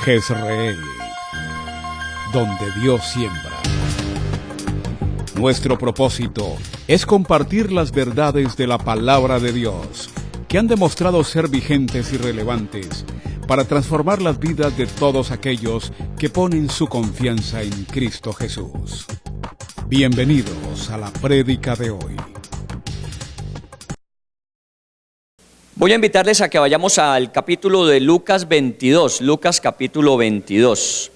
Jezreel, donde Dios siembra. Nuestro propósito es compartir las verdades de la palabra de Dios, que han demostrado ser vigentes y relevantes para transformar las vidas de todos aquellos que ponen su confianza en Cristo Jesús. Bienvenidos a la prédica de hoy. Voy a invitarles a que vayamos al capítulo de Lucas 22, Lucas capítulo 22,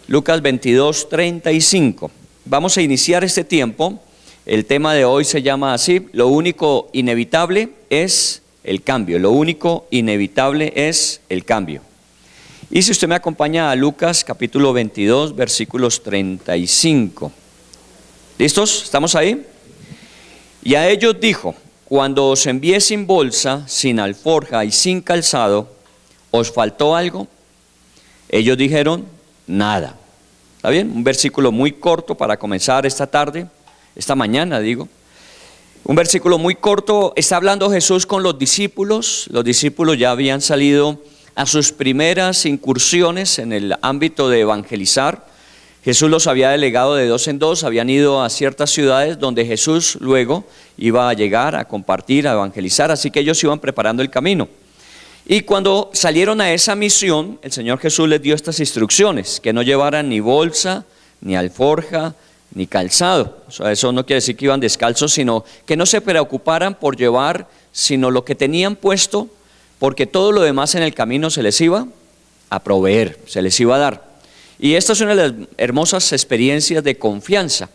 Lucas 22, 35. Vamos a iniciar este tiempo. El tema de hoy se llama así: lo único inevitable es el cambio. Lo único inevitable es el cambio. Y si usted me acompaña a Lucas capítulo 22, versículos 35. ¿Listos? ¿Estamos ahí? Y a ellos dijo: cuando os envié sin bolsa, sin alforja y sin calzado, ¿os faltó algo? Ellos dijeron: nada. ¿Está bien? Un versículo muy corto para comenzar esta mañana digo. Un versículo muy corto. Está hablando Jesús con los discípulos. Los discípulos ya habían salido a sus primeras incursiones en el ámbito de evangelizar. Jesús los había delegado de dos en dos, habían ido a ciertas ciudades donde Jesús luego iba a llegar a compartir, a evangelizar, así que ellos iban preparando el camino. Y cuando salieron a esa misión, el Señor Jesús les dio estas instrucciones: que no llevaran ni bolsa, ni alforja, ni calzado. O sea, eso no quiere decir que iban descalzos, sino que no se preocuparan por llevar sino lo que tenían puesto, porque todo lo demás en el camino se les iba a proveer, se les iba a dar. Y esta es una de las hermosas experiencias de confianza,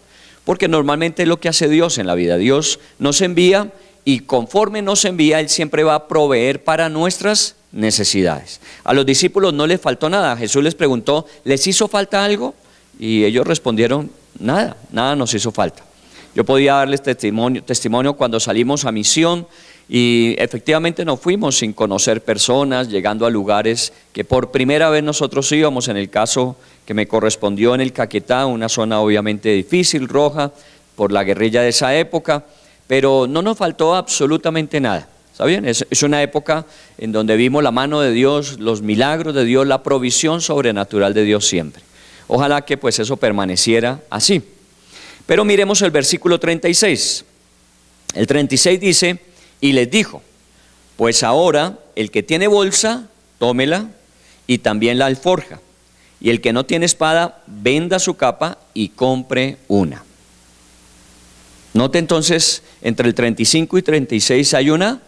porque normalmente es lo que hace Dios en la vida. Dios nos envía y conforme nos envía, Él siempre va a proveer para nuestras necesidades. A los discípulos no les faltó nada. Jesús les preguntó: ¿les hizo falta algo? Y ellos respondieron: nada nos hizo falta. Yo podía darles testimonio cuando salimos a misión, y efectivamente nos fuimos sin conocer personas, llegando a lugares que por primera vez nosotros íbamos. En el caso que me correspondió en el Caquetá, una zona obviamente difícil, roja, por la guerrilla de esa época, pero no nos faltó absolutamente nada. ¿Está bien? Es una época en donde vimos la mano de Dios, los milagros de Dios, la provisión sobrenatural de Dios siempre. Ojalá que pues eso permaneciera así. Pero miremos el versículo 36. El 36 dice: y les dijo: pues ahora el que tiene bolsa, tómela, y también la alforja. Y el que no tiene espada, venda su capa y compre una. Note entonces, entre el 35 y 36 hay una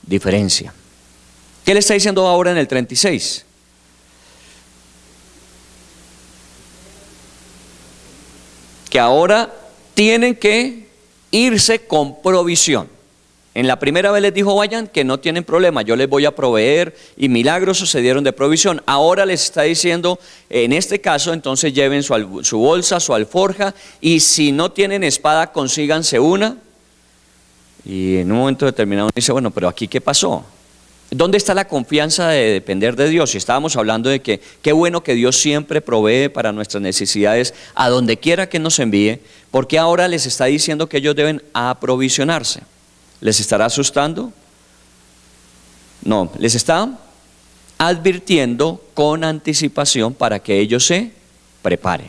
diferencia. ¿Qué le está diciendo ahora en el 36? Que ahora tienen que irse con provisión. En la primera vez les dijo: vayan, que no tienen problema, yo les voy a proveer, y milagros sucedieron de provisión. Ahora les está diciendo, en este caso, entonces lleven su bolsa, su alforja, y si no tienen espada, consíganse una. Y en un momento determinado dice: bueno, pero aquí ¿qué pasó? ¿Dónde está la confianza de depender de Dios? Y estábamos hablando de que qué bueno que Dios siempre provee para nuestras necesidades a donde quiera que nos envíe, porque ahora les está diciendo que ellos deben aprovisionarse. ¿Les estará asustando? No, les está advirtiendo con anticipación para que ellos se preparen.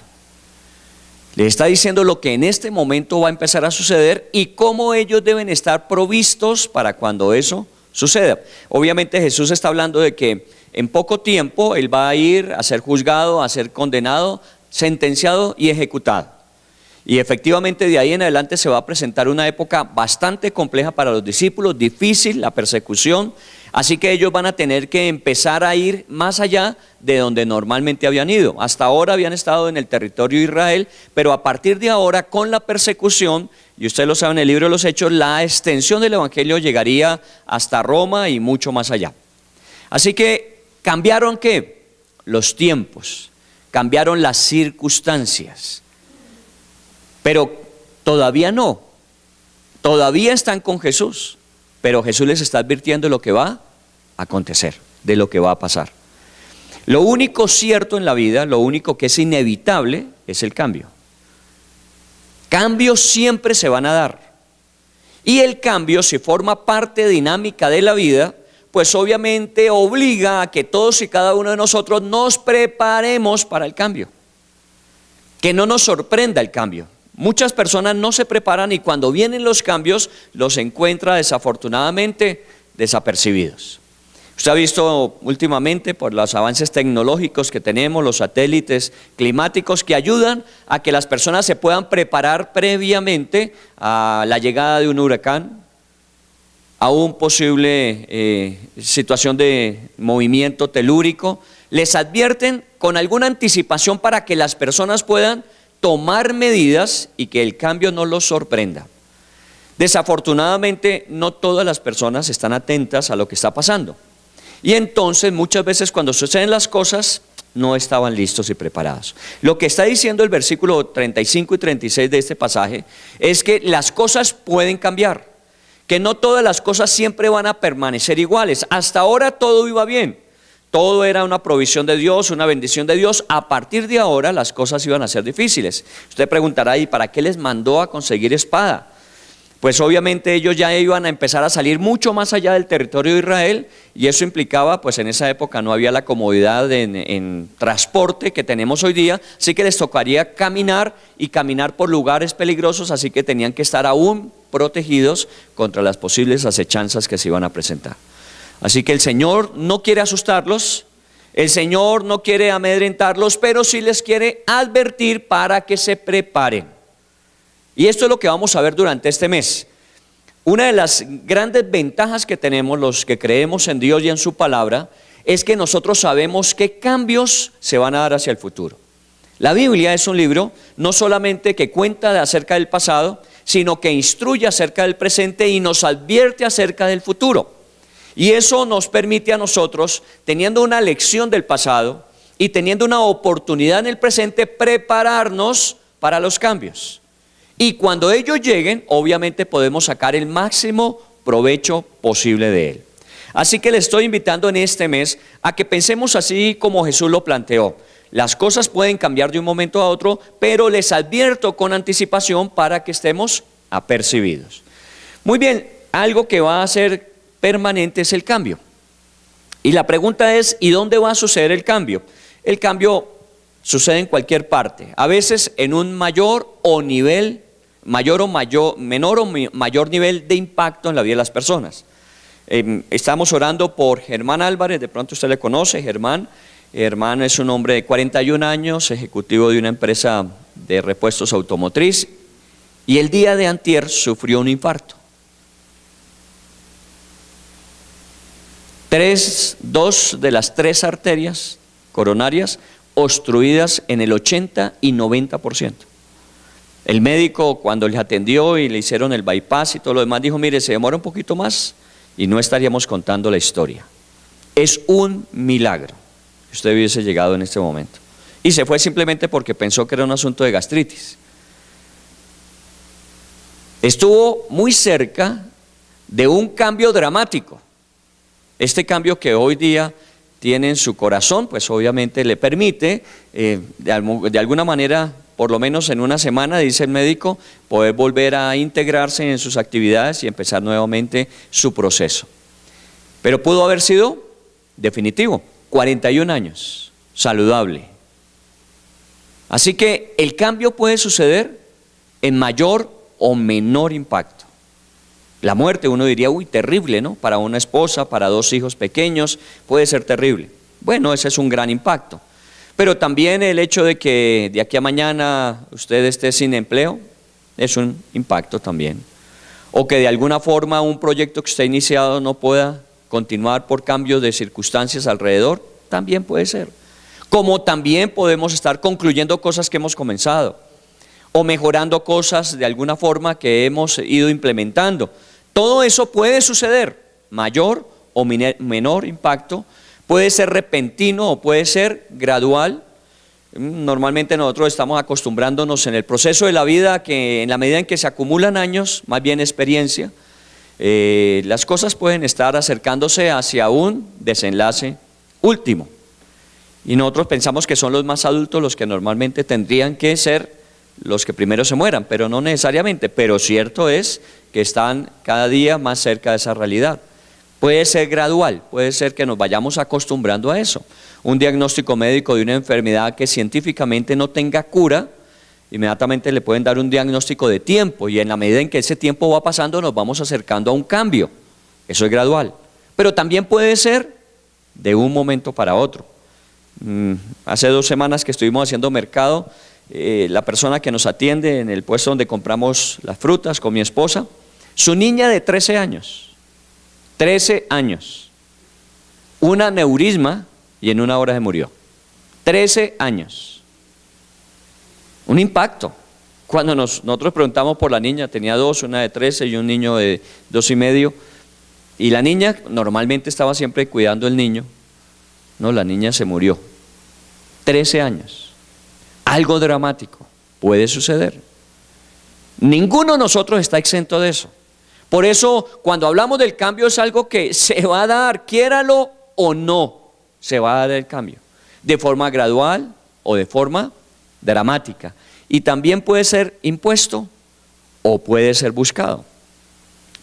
Les está diciendo lo que en este momento va a empezar a suceder y cómo ellos deben estar provistos para cuando eso suceda. Obviamente Jesús está hablando de que en poco tiempo Él va a ir a ser juzgado, a ser condenado, sentenciado y ejecutado. Y efectivamente de ahí en adelante se va a presentar una época bastante compleja para los discípulos, difícil, la persecución. Así que ellos van a tener que empezar a ir más allá de donde normalmente habían ido. Hasta ahora habían estado en el territorio de Israel, pero a partir de ahora, con la persecución, y usted lo sabe en el libro de los Hechos, la extensión del evangelio llegaría hasta Roma y mucho más allá. Así que cambiaron ¿qué? Los tiempos, cambiaron las circunstancias. Pero todavía no, todavía están con Jesús, pero Jesús les está advirtiendo de lo que va a acontecer, de lo que va a pasar. Lo único cierto en la vida, lo único que es inevitable es el cambio. Cambios siempre se van a dar. Y el cambio, si forma parte dinámica de la vida, pues obviamente obliga a que todos y cada uno de nosotros nos preparemos para el cambio. Que no nos sorprenda el cambio. Muchas personas no se preparan y cuando vienen los cambios los encuentra desafortunadamente desapercibidos. Usted ha visto últimamente por los avances tecnológicos que tenemos, los satélites climáticos que ayudan a que las personas se puedan preparar previamente a la llegada de un huracán, a una posible situación de movimiento telúrico. Les advierten con alguna anticipación para que las personas puedan tomar medidas y que el cambio no los sorprenda. Desafortunadamente, no todas las personas están atentas a lo que está pasando. Y entonces, muchas veces cuando suceden las cosas, no estaban listos y preparados. Lo que está diciendo el versículo 35 y 36 de este pasaje es que las cosas pueden cambiar, que no todas las cosas siempre van a permanecer iguales. Hasta ahora todo iba bien. Todo era una provisión de Dios, una bendición de Dios. A partir de ahora las cosas iban a ser difíciles. Usted preguntará, ¿y para qué les mandó a conseguir espada? Pues obviamente ellos ya iban a empezar a salir mucho más allá del territorio de Israel y eso implicaba, pues en esa época no había la comodidad en transporte que tenemos hoy día, así que les tocaría caminar y caminar por lugares peligrosos, así que tenían que estar aún protegidos contra las posibles acechanzas que se iban a presentar. Así que el Señor no quiere asustarlos, el Señor no quiere amedrentarlos, pero sí les quiere advertir para que se preparen. Y esto es lo que vamos a ver durante este mes. Una de las grandes ventajas que tenemos los que creemos en Dios y en su palabra es que nosotros sabemos qué cambios se van a dar hacia el futuro. La Biblia es un libro no solamente que cuenta acerca del pasado, sino que instruye acerca del presente y nos advierte acerca del futuro. Y eso nos permite a nosotros, teniendo una lección del pasado y teniendo una oportunidad en el presente, prepararnos para los cambios. Y cuando ellos lleguen, obviamente podemos sacar el máximo provecho posible de él. Así que les estoy invitando en este mes a que pensemos así como Jesús lo planteó. Las cosas pueden cambiar de un momento a otro, pero les advierto con anticipación para que estemos apercibidos. Muy bien, algo que va a ser permanente es el cambio. Y la pregunta es, ¿y dónde va a suceder el cambio? El cambio sucede en cualquier parte, a veces en un menor o mayor nivel de impacto en la vida de las personas. Estamos orando por Germán Álvarez, de pronto usted le conoce, Germán. Germán es un hombre de 41 años, ejecutivo de una empresa de repuestos automotriz, y el día de antier sufrió un infarto. Dos de las tres arterias coronarias obstruidas en el 80 y 90%. El médico, cuando le atendió y le hicieron el bypass y todo lo demás, dijo, mire, se demora un poquito más y no estaríamos contando la historia. Es un milagro que usted hubiese llegado en este momento. Y se fue simplemente porque pensó que era un asunto de gastritis. Estuvo muy cerca de un cambio dramático. Este cambio que hoy día tiene en su corazón, pues obviamente le permite, de alguna manera, por lo menos en una semana, dice el médico, poder volver a integrarse en sus actividades y empezar nuevamente su proceso. Pero pudo haber sido definitivo, 41 años, saludable. Así que el cambio puede suceder en mayor o menor impacto. La muerte, uno diría, uy, terrible, ¿no? Para una esposa, para dos hijos pequeños, puede ser terrible. Bueno, ese es un gran impacto. Pero también el hecho de que de aquí a mañana usted esté sin empleo, es un impacto también. O que de alguna forma un proyecto que usted ha iniciado no pueda continuar por cambios de circunstancias alrededor, también puede ser. Como también podemos estar concluyendo cosas que hemos comenzado, o mejorando cosas de alguna forma que hemos ido implementando. Todo eso puede suceder, mayor o menor impacto, puede ser repentino o puede ser gradual. Normalmente nosotros estamos acostumbrándonos en el proceso de la vida que en la medida en que se acumulan años, más bien experiencia, las cosas pueden estar acercándose hacia un desenlace último. Y nosotros pensamos que son los más adultos los que normalmente tendrían que ser los que primero se mueran, pero no necesariamente. Pero cierto es que están cada día más cerca de esa realidad. Puede ser gradual, puede ser que nos vayamos acostumbrando a eso. Un diagnóstico médico de una enfermedad que científicamente no tenga cura, inmediatamente le pueden dar un diagnóstico de tiempo y en la medida en que ese tiempo va pasando nos vamos acercando a un cambio. Eso es gradual. Pero también puede ser de un momento para otro. Hace 2 semanas que estuvimos haciendo mercado, la persona que nos atiende en el puesto donde compramos las frutas con mi esposa, su niña de 13 años, un aneurisma y en 1 hora se murió. 13 años. Un impacto. Cuando nosotros preguntamos por la niña, tenía 2, una de 13 y un niño de 2 y medio, y la niña normalmente estaba siempre cuidando al niño. No, la niña se murió. 13 años. Algo dramático puede suceder. Ninguno de nosotros está exento de eso. Por eso, cuando hablamos del cambio, es algo que se va a dar, quiéralo o no, se va a dar el cambio. De forma gradual o de forma dramática. Y también puede ser impuesto o puede ser buscado.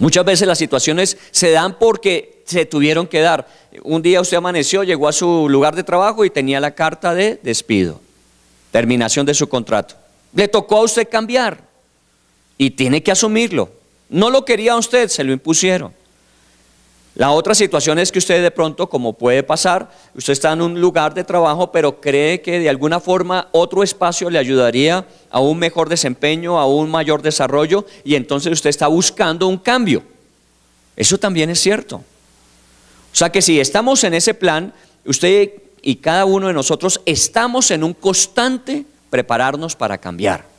Muchas veces las situaciones se dan porque se tuvieron que dar. Un día usted amaneció, llegó a su lugar de trabajo y tenía la carta de despido, terminación de su contrato. Le tocó a usted cambiar y tiene que asumirlo. No lo quería usted, se lo impusieron. La otra situación es que usted de pronto, como puede pasar, usted está en un lugar de trabajo, pero cree que de alguna forma otro espacio le ayudaría a un mejor desempeño, a un mayor desarrollo, y entonces usted está buscando un cambio. Eso también es cierto. O sea que si estamos en ese plan, usted y cada uno de nosotros estamos en un constante prepararnos para cambiar.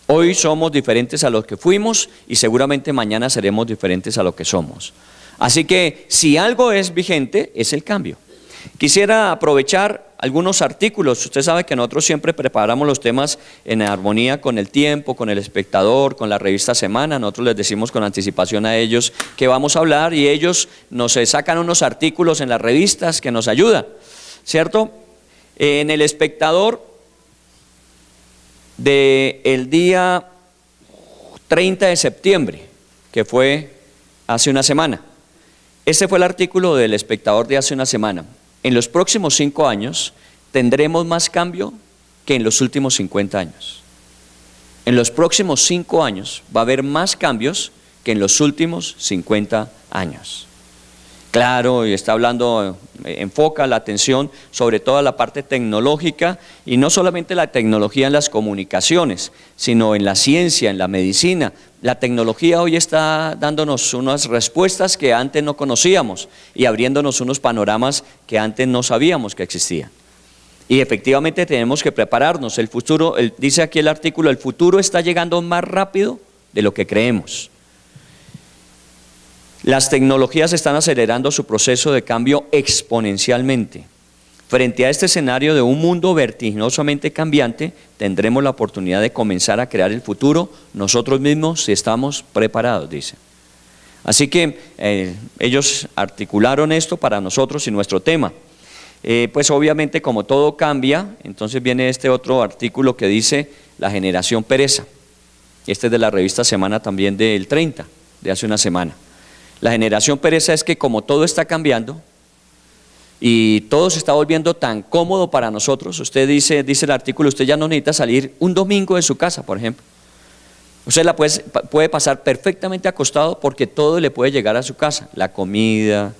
Hoy somos diferentes a los que fuimos y seguramente mañana seremos diferentes a lo que somos. Así que si algo es vigente, es el cambio. Quisiera aprovechar algunos artículos. Usted sabe que nosotros siempre preparamos los temas en armonía con el tiempo, con el espectador, con la revista Semana. Nosotros les decimos con anticipación a ellos que vamos a hablar y ellos nos sacan unos artículos en las revistas que nos ayudan, ¿cierto? En el espectador del día 30 de septiembre, que fue hace una semana. Este fue el artículo del espectador de hace una semana. En los próximos 5 años tendremos más cambio que en los últimos 50 años. En los próximos 5 años va a haber más cambios que en los últimos 50 años. Claro, y está hablando, enfoca la atención sobre toda la parte tecnológica y no solamente la tecnología en las comunicaciones, sino en la ciencia, en la medicina. La tecnología hoy está dándonos unas respuestas que antes no conocíamos y abriéndonos unos panoramas que antes no sabíamos que existían. Y efectivamente tenemos que prepararnos. El futuro, dice aquí el artículo, el futuro está llegando más rápido de lo que creemos. Las tecnologías están acelerando su proceso de cambio exponencialmente. Frente a este escenario de un mundo vertiginosamente cambiante, tendremos la oportunidad de comenzar a crear el futuro nosotros mismos si estamos preparados, dice. Así que ellos articularon esto para nosotros y nuestro tema. Pues obviamente como todo cambia, entonces viene este otro artículo que dice la generación pereza. Este es de la revista Semana también del 30, de hace una semana. La generación pereza es que como todo está cambiando y todo se está volviendo tan cómodo para nosotros, usted dice el artículo, usted ya no necesita salir un domingo de su casa, por ejemplo. Usted la puede pasar perfectamente acostado porque todo le puede llegar a su casa, la comida,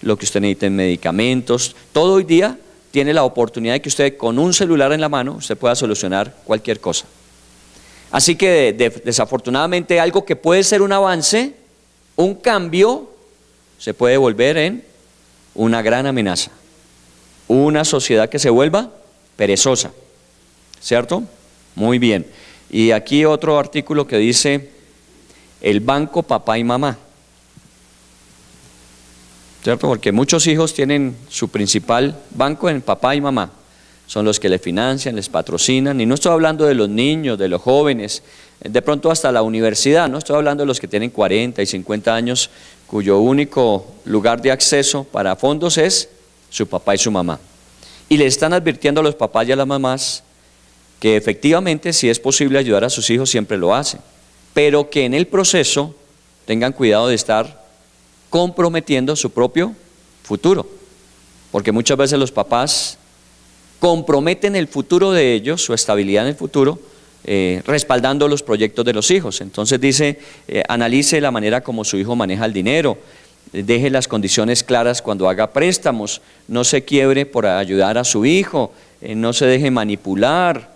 lo que usted necesita en medicamentos, todo hoy día tiene la oportunidad de que usted con un celular en la mano, usted pueda solucionar cualquier cosa. Así que desafortunadamente algo que puede ser un avance, un cambio, se puede volver en una gran amenaza. Una sociedad que se vuelva perezosa, ¿cierto? Muy bien. Y aquí otro artículo que dice el banco papá y mamá, ¿cierto? Porque muchos hijos tienen su principal banco en papá y mamá. Son los que les financian, les patrocinan, y no estoy hablando de los niños, de los jóvenes, de pronto hasta la universidad, no estoy hablando de los que tienen 40 y 50 años, cuyo único lugar de acceso para fondos es su papá y su mamá. Y le están advirtiendo a los papás y a las mamás que efectivamente si es posible ayudar a sus hijos siempre lo hacen, pero que en el proceso tengan cuidado de estar comprometiendo su propio futuro. Porque muchas veces los papás comprometen el futuro de ellos, su estabilidad en el futuro, respaldando los proyectos de los hijos. Entonces dice, analice la manera como su hijo maneja el dinero, deje las condiciones claras cuando haga préstamos, no se quiebre por ayudar a su hijo, no se deje manipular,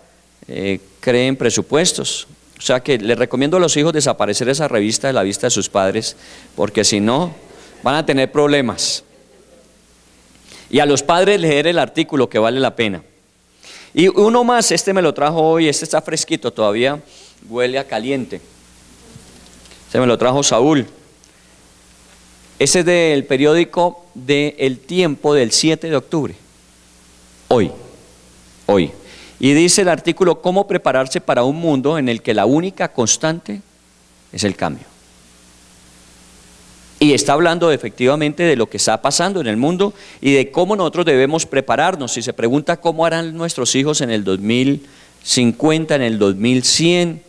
creen presupuestos. O sea que les recomiendo a los hijos desaparecer esa revista de la vista de sus padres, porque si no, van a tener problemas. Y a los padres leer el artículo, que vale la pena. Y uno más, este me lo trajo hoy, este está fresquito, todavía huele a caliente. Este me lo trajo Saúl. Ese es del periódico de El Tiempo del 7 de octubre. Hoy. Y dice el artículo, ¿cómo prepararse para un mundo en el que la única constante es el cambio? Y está hablando efectivamente de lo que está pasando en el mundo y de cómo nosotros debemos prepararnos. Si se pregunta cómo harán nuestros hijos en el 2050, en el 2100,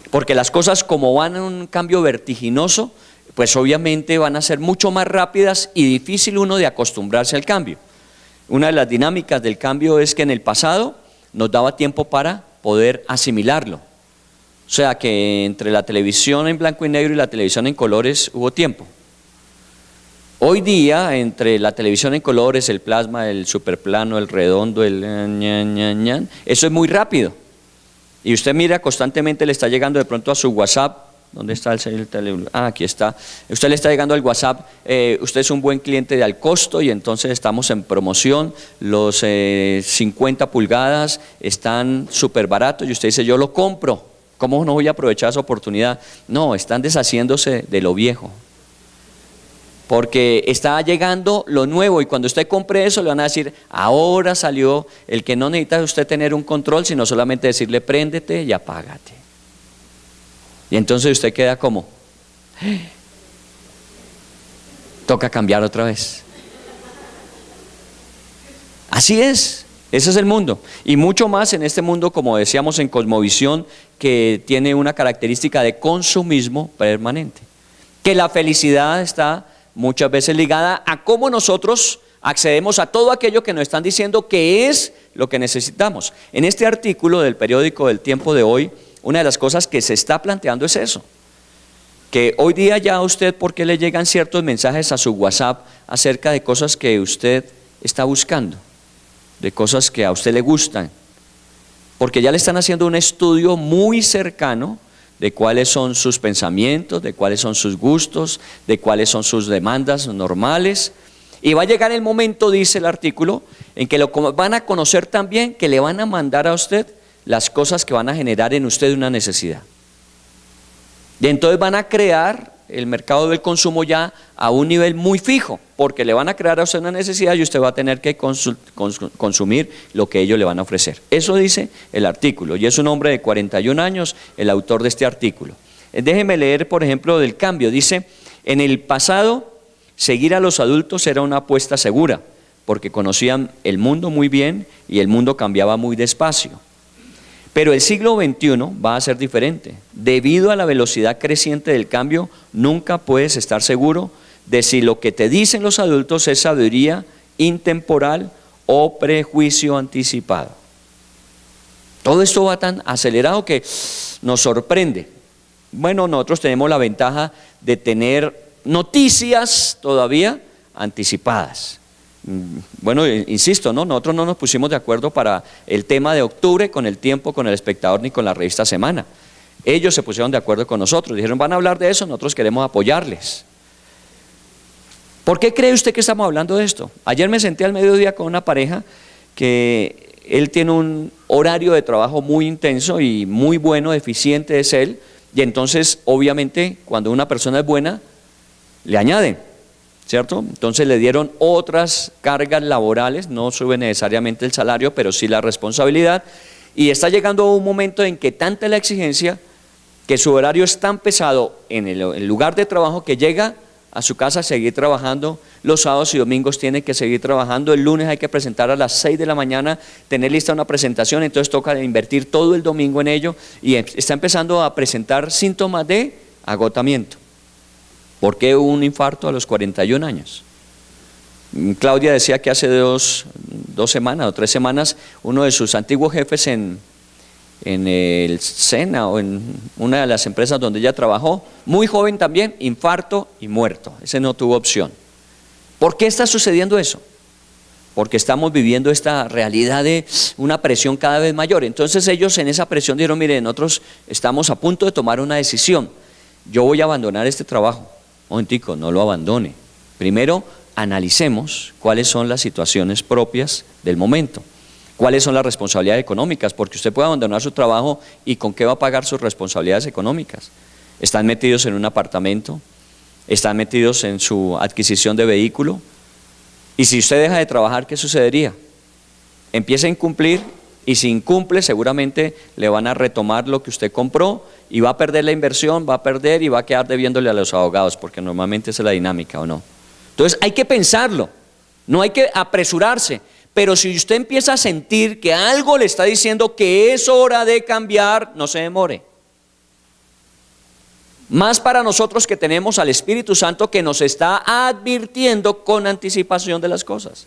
porque las cosas como van en un cambio vertiginoso, pues obviamente van a ser mucho más rápidas y difícil uno de acostumbrarse al cambio. Una de las dinámicas del cambio es que en el pasado nos daba tiempo para poder asimilarlo. O sea que entre la televisión en blanco y negro y la televisión en colores hubo tiempo. Hoy día, entre la televisión en colores, el plasma, el superplano, el redondo, eso es muy rápido. Y usted mira, constantemente le está llegando de pronto a su WhatsApp. ¿Dónde está el teléfono? Aquí está. Usted le está llegando al WhatsApp, usted es un buen cliente de Alcosto y entonces estamos en promoción, los 50 pulgadas están súper baratos y usted dice, yo lo compro. ¿Cómo no voy a aprovechar esa oportunidad? No, están deshaciéndose de lo viejo. Porque está llegando lo nuevo y cuando usted compre eso le van a decir, ahora salió el que no necesita usted tener un control, sino solamente decirle, préndete y apágate. Y entonces usted queda como, toca cambiar otra vez. Así es. Ese es el mundo, y mucho más en este mundo, como decíamos, en cosmovisión, que tiene una característica de consumismo permanente, que la felicidad está muchas veces ligada a cómo nosotros accedemos a todo aquello que nos están diciendo que es lo que necesitamos. En este artículo del periódico del Tiempo de hoy, una de las cosas que se está planteando es eso, que hoy día ya a usted, ¿por qué le llegan ciertos mensajes a su WhatsApp acerca de cosas que usted está buscando? De cosas que a usted le gustan, porque ya le están haciendo un estudio muy cercano de cuáles son sus pensamientos, de cuáles son sus gustos, de cuáles son sus demandas normales, y va a llegar el momento, dice el artículo, en que lo van a conocer también, que le van a mandar a usted las cosas que van a generar en usted una necesidad, y entonces van a crear el mercado del consumo ya a un nivel muy fijo, porque le van a crear a usted una necesidad y usted va a tener que consumir lo que ellos le van a ofrecer. Eso dice el artículo, y es un hombre de 41 años, el autor de este artículo. Déjeme leer, por ejemplo, del cambio. Dice, en el pasado, seguir a los adultos era una apuesta segura, porque conocían el mundo muy bien y el mundo cambiaba muy despacio. Pero el siglo XXI va a ser diferente. Debido a la velocidad creciente del cambio, nunca puedes estar seguro de si lo que te dicen los adultos es sabiduría intemporal o prejuicio anticipado. Todo esto va tan acelerado que nos sorprende. Bueno, nosotros tenemos la ventaja de tener noticias todavía anticipadas. Bueno, insisto, ¿no? Nosotros no nos pusimos de acuerdo para el tema de octubre con El Tiempo, con El Espectador ni con la revista Semana. Ellos se pusieron de acuerdo con nosotros, dijeron, van a hablar de eso, nosotros queremos apoyarles. ¿Por qué cree usted que estamos hablando de esto? Ayer me senté al mediodía con una pareja que él tiene un horario de trabajo muy intenso y muy bueno, eficiente es él, y entonces obviamente cuando una persona es buena, le añaden, ¿cierto? Entonces le dieron otras cargas laborales, no sube necesariamente el salario, pero sí la responsabilidad, y está llegando un momento en que tanta es la exigencia que su horario es tan pesado en el lugar de trabajo que llega a su casa a seguir trabajando, los sábados y domingos tiene que seguir trabajando, el lunes hay que presentar a las 6 de la mañana, tener lista una presentación, entonces toca invertir todo el domingo en ello y está empezando a presentar síntomas de agotamiento. ¿Por qué hubo un infarto a los 41 años? Claudia decía que hace dos semanas o 3 semanas, uno de sus antiguos jefes en el SENA o en una de las empresas donde ella trabajó, muy joven también, infarto y muerto. Ese no tuvo opción. ¿Por qué está sucediendo eso? Porque estamos viviendo esta realidad de una presión cada vez mayor. Entonces ellos en esa presión dijeron, mire, nosotros estamos a punto de tomar una decisión. Yo voy a abandonar este trabajo. Momentico, no lo abandone. Primero, analicemos cuáles son las situaciones propias del momento. ¿Cuáles son las responsabilidades económicas? Porque usted puede abandonar su trabajo y ¿con qué va a pagar sus responsabilidades económicas? ¿Están metidos en un apartamento? ¿Están metidos en su adquisición de vehículo? Y si usted deja de trabajar, ¿qué sucedería? Empieza a incumplir y si incumple seguramente le van a retomar lo que usted compró y va a perder la inversión, va a perder y va a quedar debiéndole a los abogados, porque normalmente esa es la dinámica, ¿o no? Entonces hay que pensarlo, no hay que apresurarse. Pero si usted empieza a sentir que algo le está diciendo que es hora de cambiar, no se demore. Más para nosotros que tenemos al Espíritu Santo que nos está advirtiendo con anticipación de las cosas.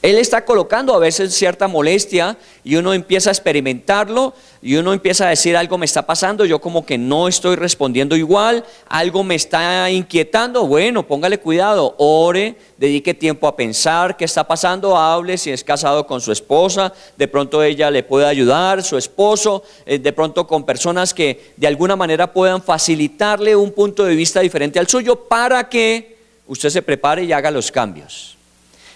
Él está colocando a veces cierta molestia y uno empieza a experimentarlo y uno empieza a decir algo me está pasando, yo como que no estoy respondiendo igual, algo me está inquietando. Bueno, póngale cuidado, ore, dedique tiempo a pensar qué está pasando, hable si es casado con su esposa, de pronto ella le puede ayudar, su esposo, de pronto con personas que de alguna manera puedan facilitarle un punto de vista diferente al suyo para que usted se prepare y haga los cambios.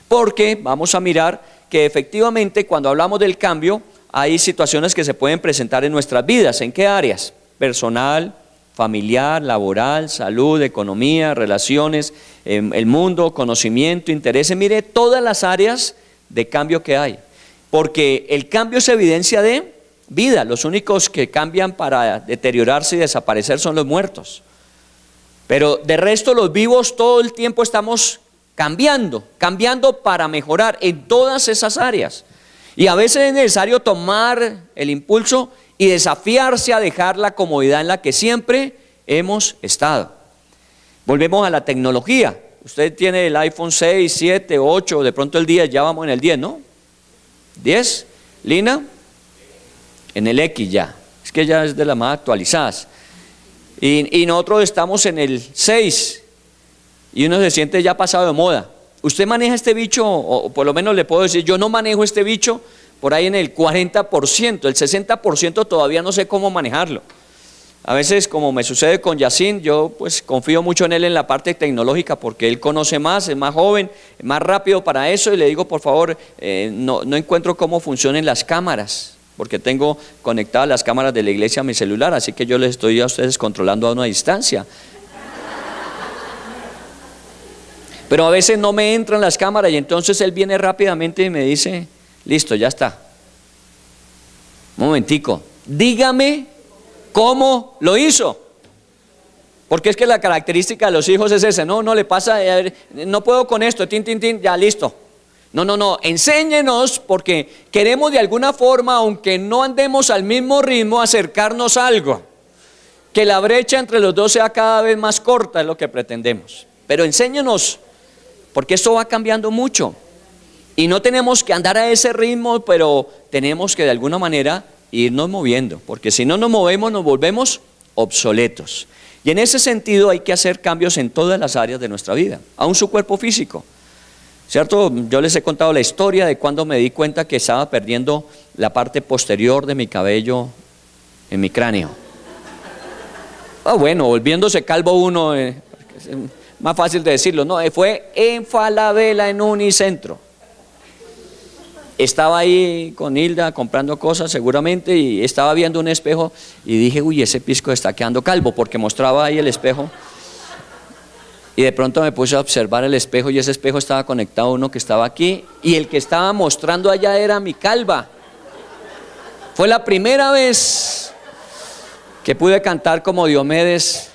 Porque vamos a mirar que efectivamente cuando hablamos del cambio hay situaciones que se pueden presentar en nuestras vidas. ¿En qué áreas? Personal, familiar, laboral, salud, economía, relaciones, el mundo, conocimiento, intereses. Mire todas las áreas de cambio que hay. Porque el cambio es evidencia de vida. Los únicos que cambian para deteriorarse y desaparecer son los muertos. Pero de resto los vivos todo el tiempo estamos cambiando para mejorar en todas esas áreas. Y a veces es necesario tomar el impulso y desafiarse a dejar la comodidad en la que siempre hemos estado. Volvemos a la tecnología. Usted tiene el iPhone 6, 7, 8, de pronto el 10, ya vamos en el 10, ¿no? ¿10? ¿Lina? En el X ya. Es que ya es de las más actualizadas. Y nosotros estamos en el 6. Y uno se siente ya pasado de moda. ¿Usted maneja este bicho? O por lo menos le puedo decir, yo no manejo este bicho por ahí en el 40%, el 60% todavía no sé cómo manejarlo. A veces, como me sucede con Yacine, yo pues confío mucho en él en la parte tecnológica porque él conoce más, es más joven, es más rápido para eso y le digo, por favor, no encuentro cómo funcionen las cámaras, porque tengo conectadas las cámaras de la iglesia a mi celular, así que yo les estoy a ustedes controlando a una distancia. Pero a veces no me entran las cámaras y entonces él viene rápidamente y me dice, listo, ya está. Un momentico, dígame cómo lo hizo. Porque es que la característica de los hijos es esa, no le pasa, no puedo con esto, tin, ya listo. No, enséñenos porque queremos de alguna forma, aunque no andemos al mismo ritmo, acercarnos a algo. Que la brecha entre los dos sea cada vez más corta, es lo que pretendemos. Pero enséñenos. Porque esto va cambiando mucho y no tenemos que andar a ese ritmo, pero tenemos que de alguna manera irnos moviendo, porque si no nos movemos nos volvemos obsoletos. Y en ese sentido hay que hacer cambios en todas las áreas de nuestra vida, aún su cuerpo físico, ¿cierto? Yo les he contado la historia de cuando me di cuenta que estaba perdiendo la parte posterior de mi cabello en mi cráneo. Bueno, volviéndose calvo uno... más fácil de decirlo, no, fue en Falabella, en Unicentro. Estaba ahí con Hilda comprando cosas seguramente y estaba viendo un espejo y dije, uy, ese pisco está quedando calvo, porque mostraba ahí el espejo. Y de pronto me puse a observar el espejo y ese espejo estaba conectado a uno que estaba aquí y el que estaba mostrando allá era mi calva. Fue la primera vez que pude cantar como Diomedes.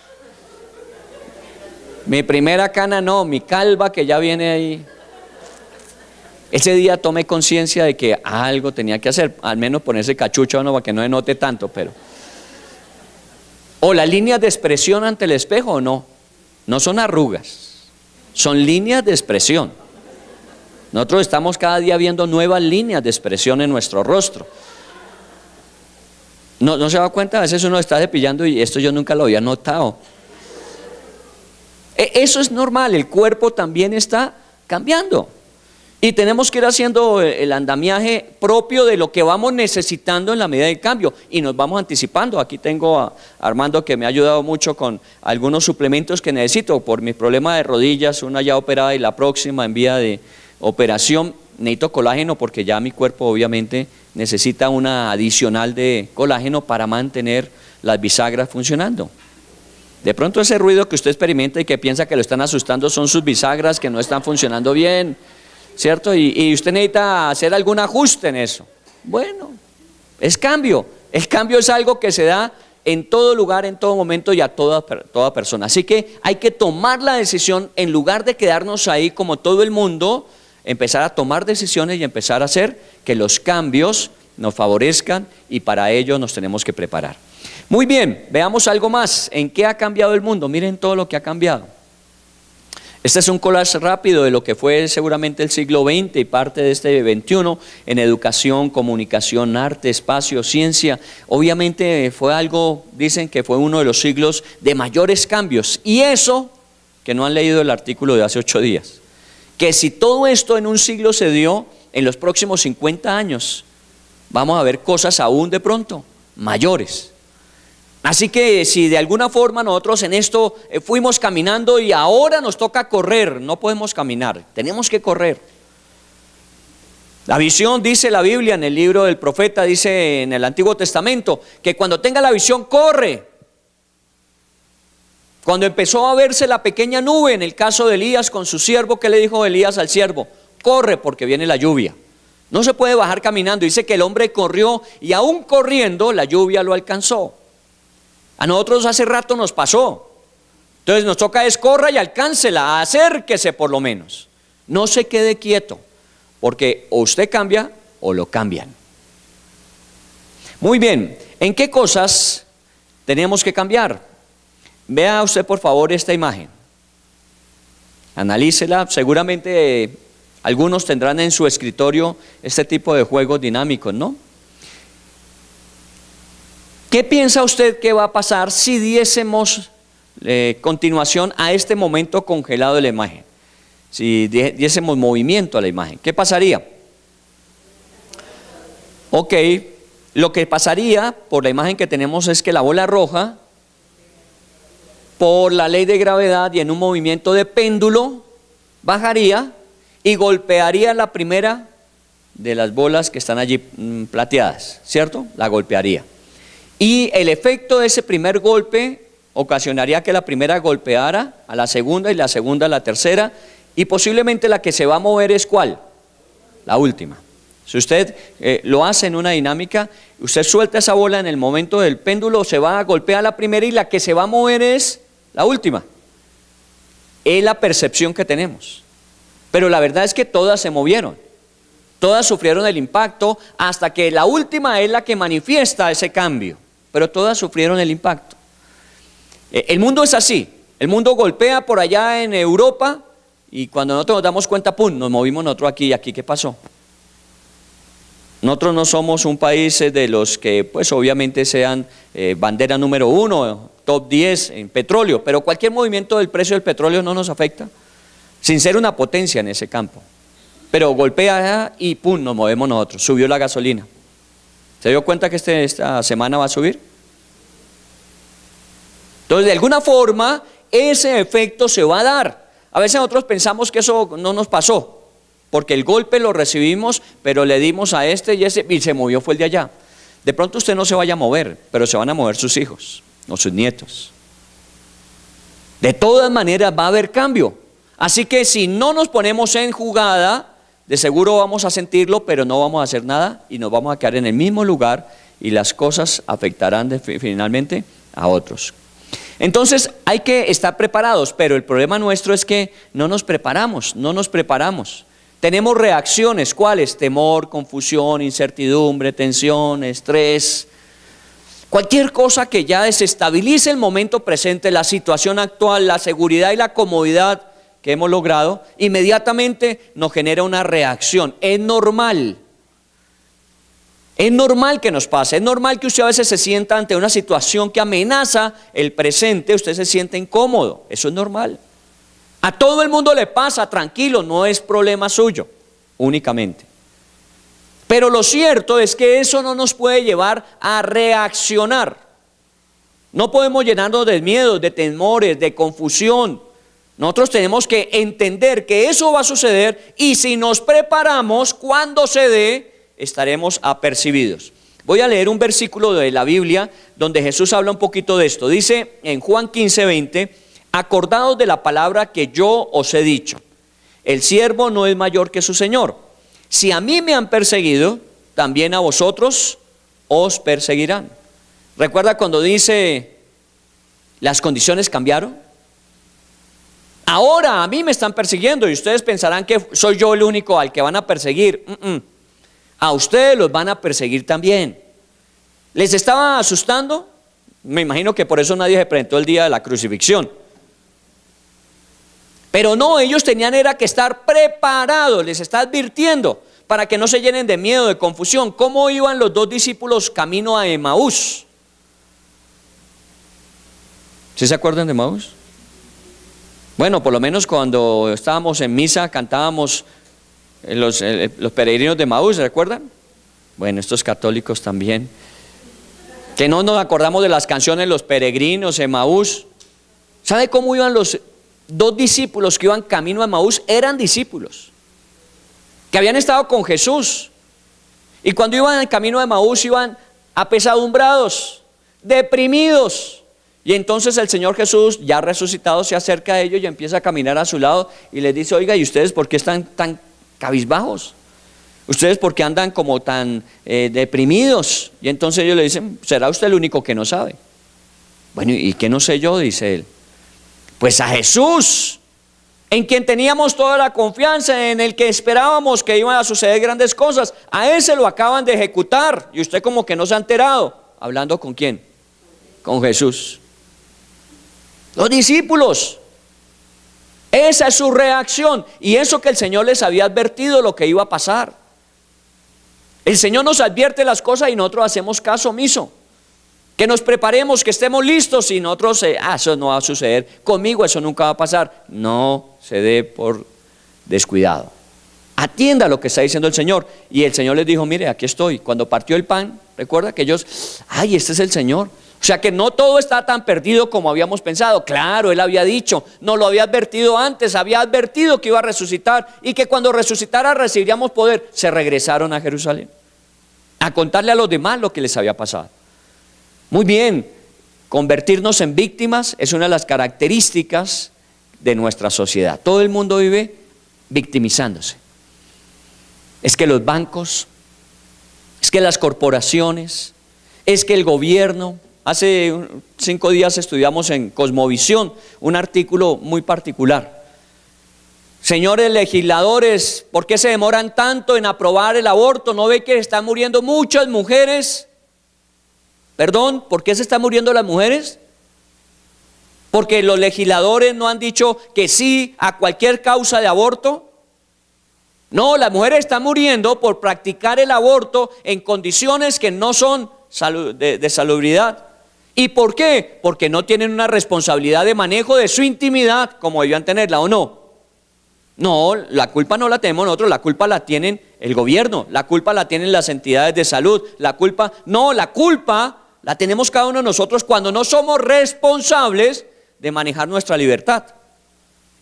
Mi primera cana no, mi calva que ya viene ahí. Ese día tomé conciencia de que algo tenía que hacer, al menos ponerse cachucha o no, para que no se note tanto, pero... O las líneas de expresión ante el espejo o no. No son arrugas, son líneas de expresión. Nosotros estamos cada día viendo nuevas líneas de expresión en nuestro rostro. ¿No se da cuenta? A veces uno está cepillando y esto yo nunca lo había notado. Eso es normal, el cuerpo también está cambiando. Y tenemos que ir haciendo el andamiaje propio de lo que vamos necesitando en la medida del cambio. Y nos vamos anticipando. Aquí tengo a Armando, que me ha ayudado mucho con algunos suplementos que necesito por mi problema de rodillas, una ya operada y la próxima en vía de operación. Necesito colágeno porque ya mi cuerpo obviamente necesita una adicional de colágeno para mantener las bisagras funcionando. De pronto ese ruido que usted experimenta y que piensa que lo están asustando son sus bisagras que no están funcionando bien, ¿cierto? Y usted necesita hacer algún ajuste en eso. Bueno, es cambio. El cambio es algo que se da en todo lugar, en todo momento y a toda persona. Así que hay que tomar la decisión, en lugar de quedarnos ahí como todo el mundo, empezar a tomar decisiones y empezar a hacer que los cambios nos favorezcan, y para ello nos tenemos que preparar. Muy bien, veamos algo más. ¿En qué ha cambiado el mundo? Miren todo lo que ha cambiado. Este es un collage rápido de lo que fue seguramente el siglo XX y parte de este XXI en educación, comunicación, arte, espacio, ciencia. Obviamente fue algo, dicen que fue uno de los siglos de mayores cambios. Y eso, que no han leído el artículo de hace 8 días, que si todo esto en un siglo se dio, en los próximos 50 años vamos a ver cosas aún de pronto mayores. Así que si de alguna forma nosotros en esto fuimos caminando y ahora nos toca correr, no podemos caminar, tenemos que correr. La visión, dice la Biblia en el libro del profeta, dice en el Antiguo Testamento, que cuando tenga la visión corre. Cuando empezó a verse la pequeña nube, en el caso de Elías con su siervo, ¿qué le dijo Elías al siervo? Corre porque viene la lluvia. No se puede bajar caminando. Dice que el hombre corrió y aún corriendo la lluvia lo alcanzó. A nosotros hace rato nos pasó. Entonces nos toca es corra y alcáncela, acérquese por lo menos. No se quede quieto, porque o usted cambia o lo cambian. Muy bien, ¿en qué cosas tenemos que cambiar? Vea usted por favor esta imagen. Analícela, seguramente algunos tendrán en su escritorio este tipo de juegos dinámicos, ¿no? ¿Qué piensa usted que va a pasar si diésemos continuación a este momento congelado de la imagen? Si diésemos movimiento a la imagen, ¿qué pasaría? Ok, lo que pasaría por la imagen que tenemos es que la bola roja, por la ley de gravedad y en un movimiento de péndulo, bajaría y golpearía la primera de las bolas que están allí plateadas, ¿cierto? La golpearía. Y el efecto de ese primer golpe ocasionaría que la primera golpeara a la segunda y la segunda a la tercera, y posiblemente la que se va a mover es ¿cuál? La última. Si usted lo hace en una dinámica, usted suelta esa bola en el momento del péndulo, se va a golpear la primera y la que se va a mover es la última. Es la percepción que tenemos. Pero la verdad es que todas se movieron. Todas sufrieron el impacto hasta que la última es la que manifiesta ese cambio. Pero todas sufrieron el impacto. El mundo es así. El mundo golpea por allá en Europa y cuando nosotros nos damos cuenta, ¡pum!, nos movimos nosotros aquí. ¿Y aquí qué pasó? Nosotros no somos un país de los que pues obviamente sean bandera número 1, top 10 en petróleo, pero cualquier movimiento del precio del petróleo no nos afecta, sin ser una potencia en ese campo. Pero golpea allá y ¡pum!, nos movemos nosotros. Subió la gasolina. ¿Se dio cuenta que esta semana va a subir? Entonces, de alguna forma, ese efecto se va a dar. A veces nosotros pensamos que eso no nos pasó, porque el golpe lo recibimos, pero le dimos a este y ese, y se movió, fue el de allá. De pronto usted no se vaya a mover, pero se van a mover sus hijos o sus nietos. De todas maneras va a haber cambio. Así que si no nos ponemos en jugada, de seguro vamos a sentirlo, pero no vamos a hacer nada y nos vamos a quedar en el mismo lugar y las cosas afectarán finalmente a otros. Entonces hay que estar preparados, pero el problema nuestro es que no nos preparamos. Tenemos reacciones, ¿cuáles? Temor, confusión, incertidumbre, tensión, estrés. Cualquier cosa que ya desestabilice el momento presente, la situación actual, la seguridad y la comodidad que hemos logrado, inmediatamente nos genera una reacción. Es normal. Es normal que nos pase. Es normal que usted a veces se sienta ante una situación que amenaza el presente, usted se siente incómodo. Eso es normal. A todo el mundo le pasa, tranquilo, no es problema suyo únicamente. Pero lo cierto es que eso no nos puede llevar a reaccionar. No podemos llenarnos de miedos, de temores, de confusión. Nosotros tenemos que entender que eso va a suceder y si nos preparamos, cuando se dé, estaremos apercibidos. Voy a leer un versículo de la Biblia donde Jesús habla un poquito de esto. Dice en Juan 15:20, acordaos de la palabra que yo os he dicho. El siervo no es mayor que su Señor. Si a mí me han perseguido, también a vosotros os perseguirán. ¿Recuerda cuando dice, las condiciones cambiaron? Ahora a mí me están persiguiendo y ustedes pensarán que soy yo el único al que van a perseguir. A ustedes los van a perseguir también. ¿Les estaba asustando? Me imagino que por eso nadie se presentó el día de la crucifixión. Pero no, ellos tenían era que estar preparados, les está advirtiendo, para que no se llenen de miedo, de confusión. ¿Cómo iban los dos discípulos camino a Emaús? ¿Sí se acuerdan de Emaús? Bueno, por lo menos cuando estábamos en misa cantábamos los peregrinos de Emaús, ¿se recuerdan? Bueno, estos católicos también. Que no nos acordamos de las canciones Los Peregrinos, Emaús. ¿Sabe cómo iban los dos discípulos que iban camino a Emaús? Eran discípulos que habían estado con Jesús y cuando iban en camino a Emaús iban apesadumbrados, deprimidos, y entonces el Señor Jesús, ya resucitado, se acerca a ellos y empieza a caminar a su lado y les dice, oiga, ¿y ustedes por qué están tan cabizbajos? ¿Ustedes por qué andan como tan deprimidos? Y entonces ellos le dicen, ¿será usted el único que no sabe? Bueno, ¿y qué no sé yo? Dice él. Pues a Jesús, en quien teníamos toda la confianza, en el que esperábamos que iban a suceder grandes cosas, a ese lo acaban de ejecutar y usted como que no se ha enterado. ¿Hablando con quién? Con Jesús. Los discípulos, esa es su reacción y eso que el Señor les había advertido lo que iba a pasar. El Señor nos advierte las cosas y nosotros hacemos caso omiso. Que nos preparemos, que estemos listos y nosotros, eso no va a suceder, conmigo eso nunca va a pasar. No se dé por descuidado. Atienda lo que está diciendo el Señor. Y el Señor les dijo, mire, aquí estoy. Cuando partió el pan, recuerda que ellos, este es el Señor. O sea que no todo está tan perdido como habíamos pensado. Claro, Él había dicho, nos lo había advertido antes, había advertido que iba a resucitar y que cuando resucitara recibiríamos poder. Se regresaron a Jerusalén a contarle a los demás lo que les había pasado. Muy bien, convertirnos en víctimas es una de las características de nuestra sociedad. Todo el mundo vive victimizándose. Es que los bancos, es que las corporaciones, es que el gobierno. Hace 5 días estudiamos en Cosmovisión un artículo muy particular. Señores legisladores, ¿por qué se demoran tanto en aprobar el aborto? ¿No ve que están muriendo muchas mujeres? Perdón, ¿por qué se están muriendo las mujeres? Porque los legisladores no han dicho que sí a cualquier causa de aborto. No, las mujeres están muriendo por practicar el aborto en condiciones que no son de salubridad. ¿Y por qué? Porque no tienen una responsabilidad de manejo de su intimidad como debían tenerla, ¿o no? No, la culpa no la tenemos nosotros, la culpa la tienen el gobierno, la culpa la tienen las entidades de salud, la culpa la tenemos cada uno de nosotros cuando no somos responsables de manejar nuestra libertad.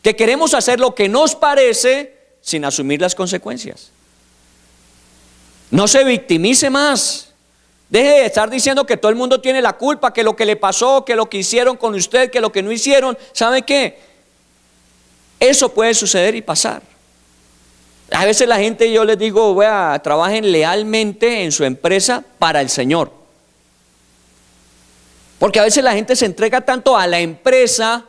Que queremos hacer lo que nos parece sin asumir las consecuencias. No se victimice más. Deje de estar diciendo que todo el mundo tiene la culpa, que lo que le pasó, que lo que hicieron con usted, que lo que no hicieron. ¿Sabe qué? Eso puede suceder y pasar. A veces la gente, yo les digo, trabajen lealmente en su empresa para el Señor. Porque a veces la gente se entrega tanto a la empresa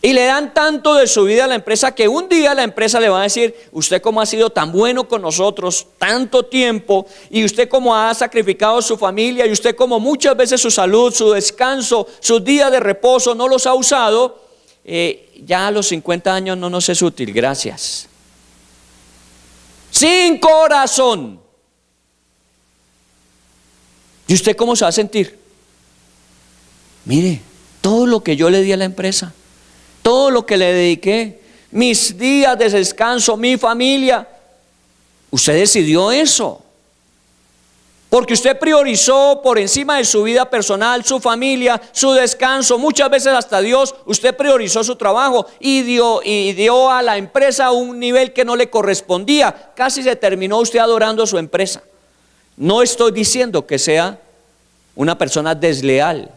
Y le dan tanto de su vida a la empresa que un día la empresa le va a decir: usted cómo ha sido tan bueno con nosotros tanto tiempo, y usted cómo ha sacrificado su familia, y usted cómo muchas veces su salud, su descanso, sus días de reposo no los ha usado, ya a los 50 años no nos es útil, gracias. Sin corazón. ¿Y usted cómo se va a sentir? Mire, todo lo que yo le di a la empresa, todo lo que le dediqué, mis días de descanso, mi familia, usted decidió eso. Porque usted priorizó por encima de su vida personal, su familia, su descanso, muchas veces hasta Dios. Usted priorizó su trabajo y dio a la empresa un nivel que no le correspondía. Casi se terminó usted adorando a su empresa. No estoy diciendo que sea una persona desleal,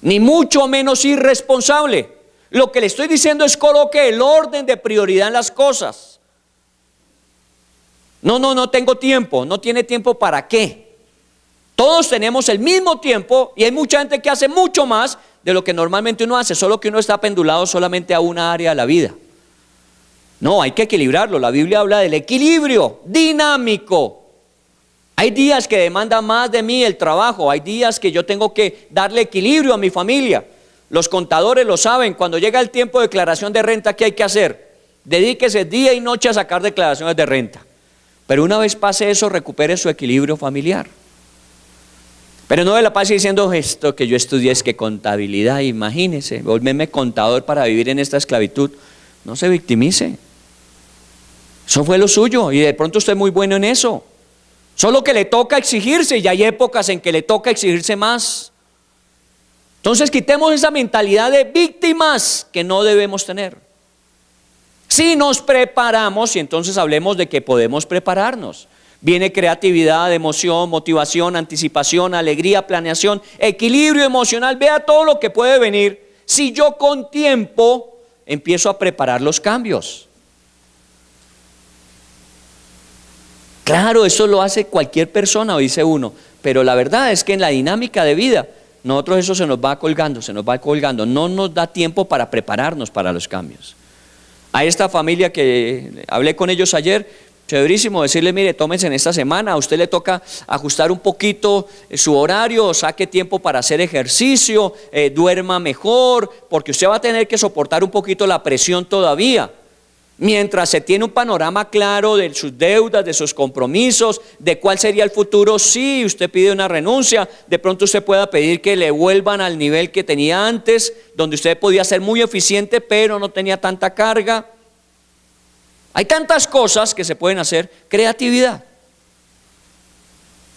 ni mucho menos irresponsable. Lo que le estoy diciendo es: coloque el orden de prioridad en las cosas. No tengo tiempo. ¿No tiene tiempo para qué? Todos tenemos el mismo tiempo y hay mucha gente que hace mucho más de lo que normalmente uno hace, solo que uno está pendulado solamente a una área de la vida. No, hay que equilibrarlo. La Biblia habla del equilibrio dinámico. Hay días que demanda más de mí el trabajo, hay días que yo tengo que darle equilibrio a mi familia. Los contadores lo saben: cuando llega el tiempo de declaración de renta, ¿qué hay que hacer? Dedíquese día y noche a sacar declaraciones de renta. Pero una vez pase eso, recupere su equilibrio familiar. Pero no me la pase diciendo: esto que yo estudié es que contabilidad, imagínese, volverme contador para vivir en esta esclavitud. No se victimice. Eso fue lo suyo y de pronto usted es muy bueno en eso. Solo que le toca exigirse, y hay épocas en que le toca exigirse más. Entonces quitemos esa mentalidad de víctimas que no debemos tener. Si nos preparamos, y entonces hablemos de que podemos prepararnos. Viene creatividad, emoción, motivación, anticipación, alegría, planeación, equilibrio emocional. Vea todo lo que puede venir si yo con tiempo empiezo a preparar los cambios. Claro, eso lo hace cualquier persona, dice uno, pero la verdad es que en la dinámica de vida, nosotros eso se nos va colgando, no nos da tiempo para prepararnos para los cambios. A esta familia que hablé con ellos ayer, chéverísimo decirle: mire, tómense en esta semana, a usted le toca ajustar un poquito su horario, saque tiempo para hacer ejercicio, duerma mejor, porque usted va a tener que soportar un poquito la presión todavía. Mientras se tiene un panorama claro de sus deudas, de sus compromisos, de cuál sería el futuro, si usted pide una renuncia, de pronto usted pueda pedir que le vuelvan al nivel que tenía antes, donde usted podía ser muy eficiente, pero no tenía tanta carga. Hay tantas cosas que se pueden hacer, creatividad.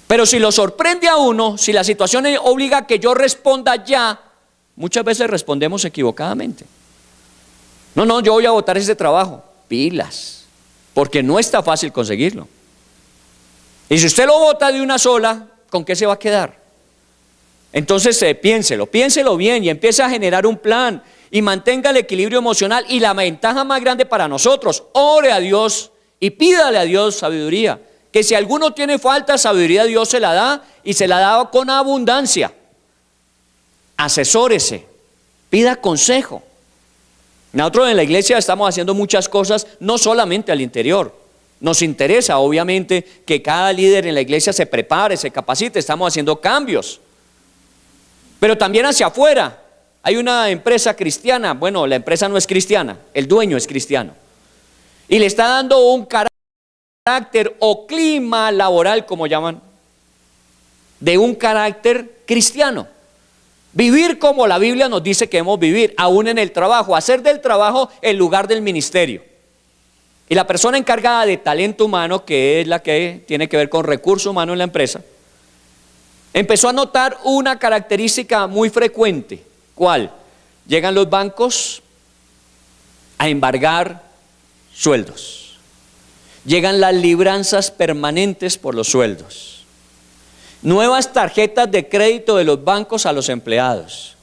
Pero si lo sorprende a uno, si la situación obliga a que yo responda ya, muchas veces respondemos equivocadamente. No, yo voy a votar ese trabajo. Pilas, porque no está fácil conseguirlo. Y si usted lo vota de una sola, ¿con qué se va a quedar? Entonces piénselo bien y empiece a generar un plan y mantenga el equilibrio emocional. Y la ventaja más grande para nosotros: ore a Dios y pídale a Dios sabiduría. Que si alguno tiene falta de sabiduría, Dios se la da, y se la da con abundancia. Asesórese, pida consejo. Nosotros en la iglesia estamos haciendo muchas cosas, no solamente al interior. Nos interesa obviamente que cada líder en la iglesia se prepare, se capacite, estamos haciendo cambios. Pero también hacia afuera. Hay una empresa cristiana, bueno, la empresa no es cristiana, el dueño es cristiano. Y le está dando un carácter o clima laboral, como llaman, de un carácter cristiano. Vivir como la Biblia nos dice que debemos vivir, aún en el trabajo, hacer del trabajo el lugar del ministerio. Y la persona encargada de talento humano, que es la que tiene que ver con recurso humano en la empresa, empezó a notar una característica muy frecuente. ¿Cuál? Llegan los bancos a embargar sueldos. Llegan las libranzas permanentes por los sueldos. Nuevas tarjetas de crédito de los bancos a los empleados.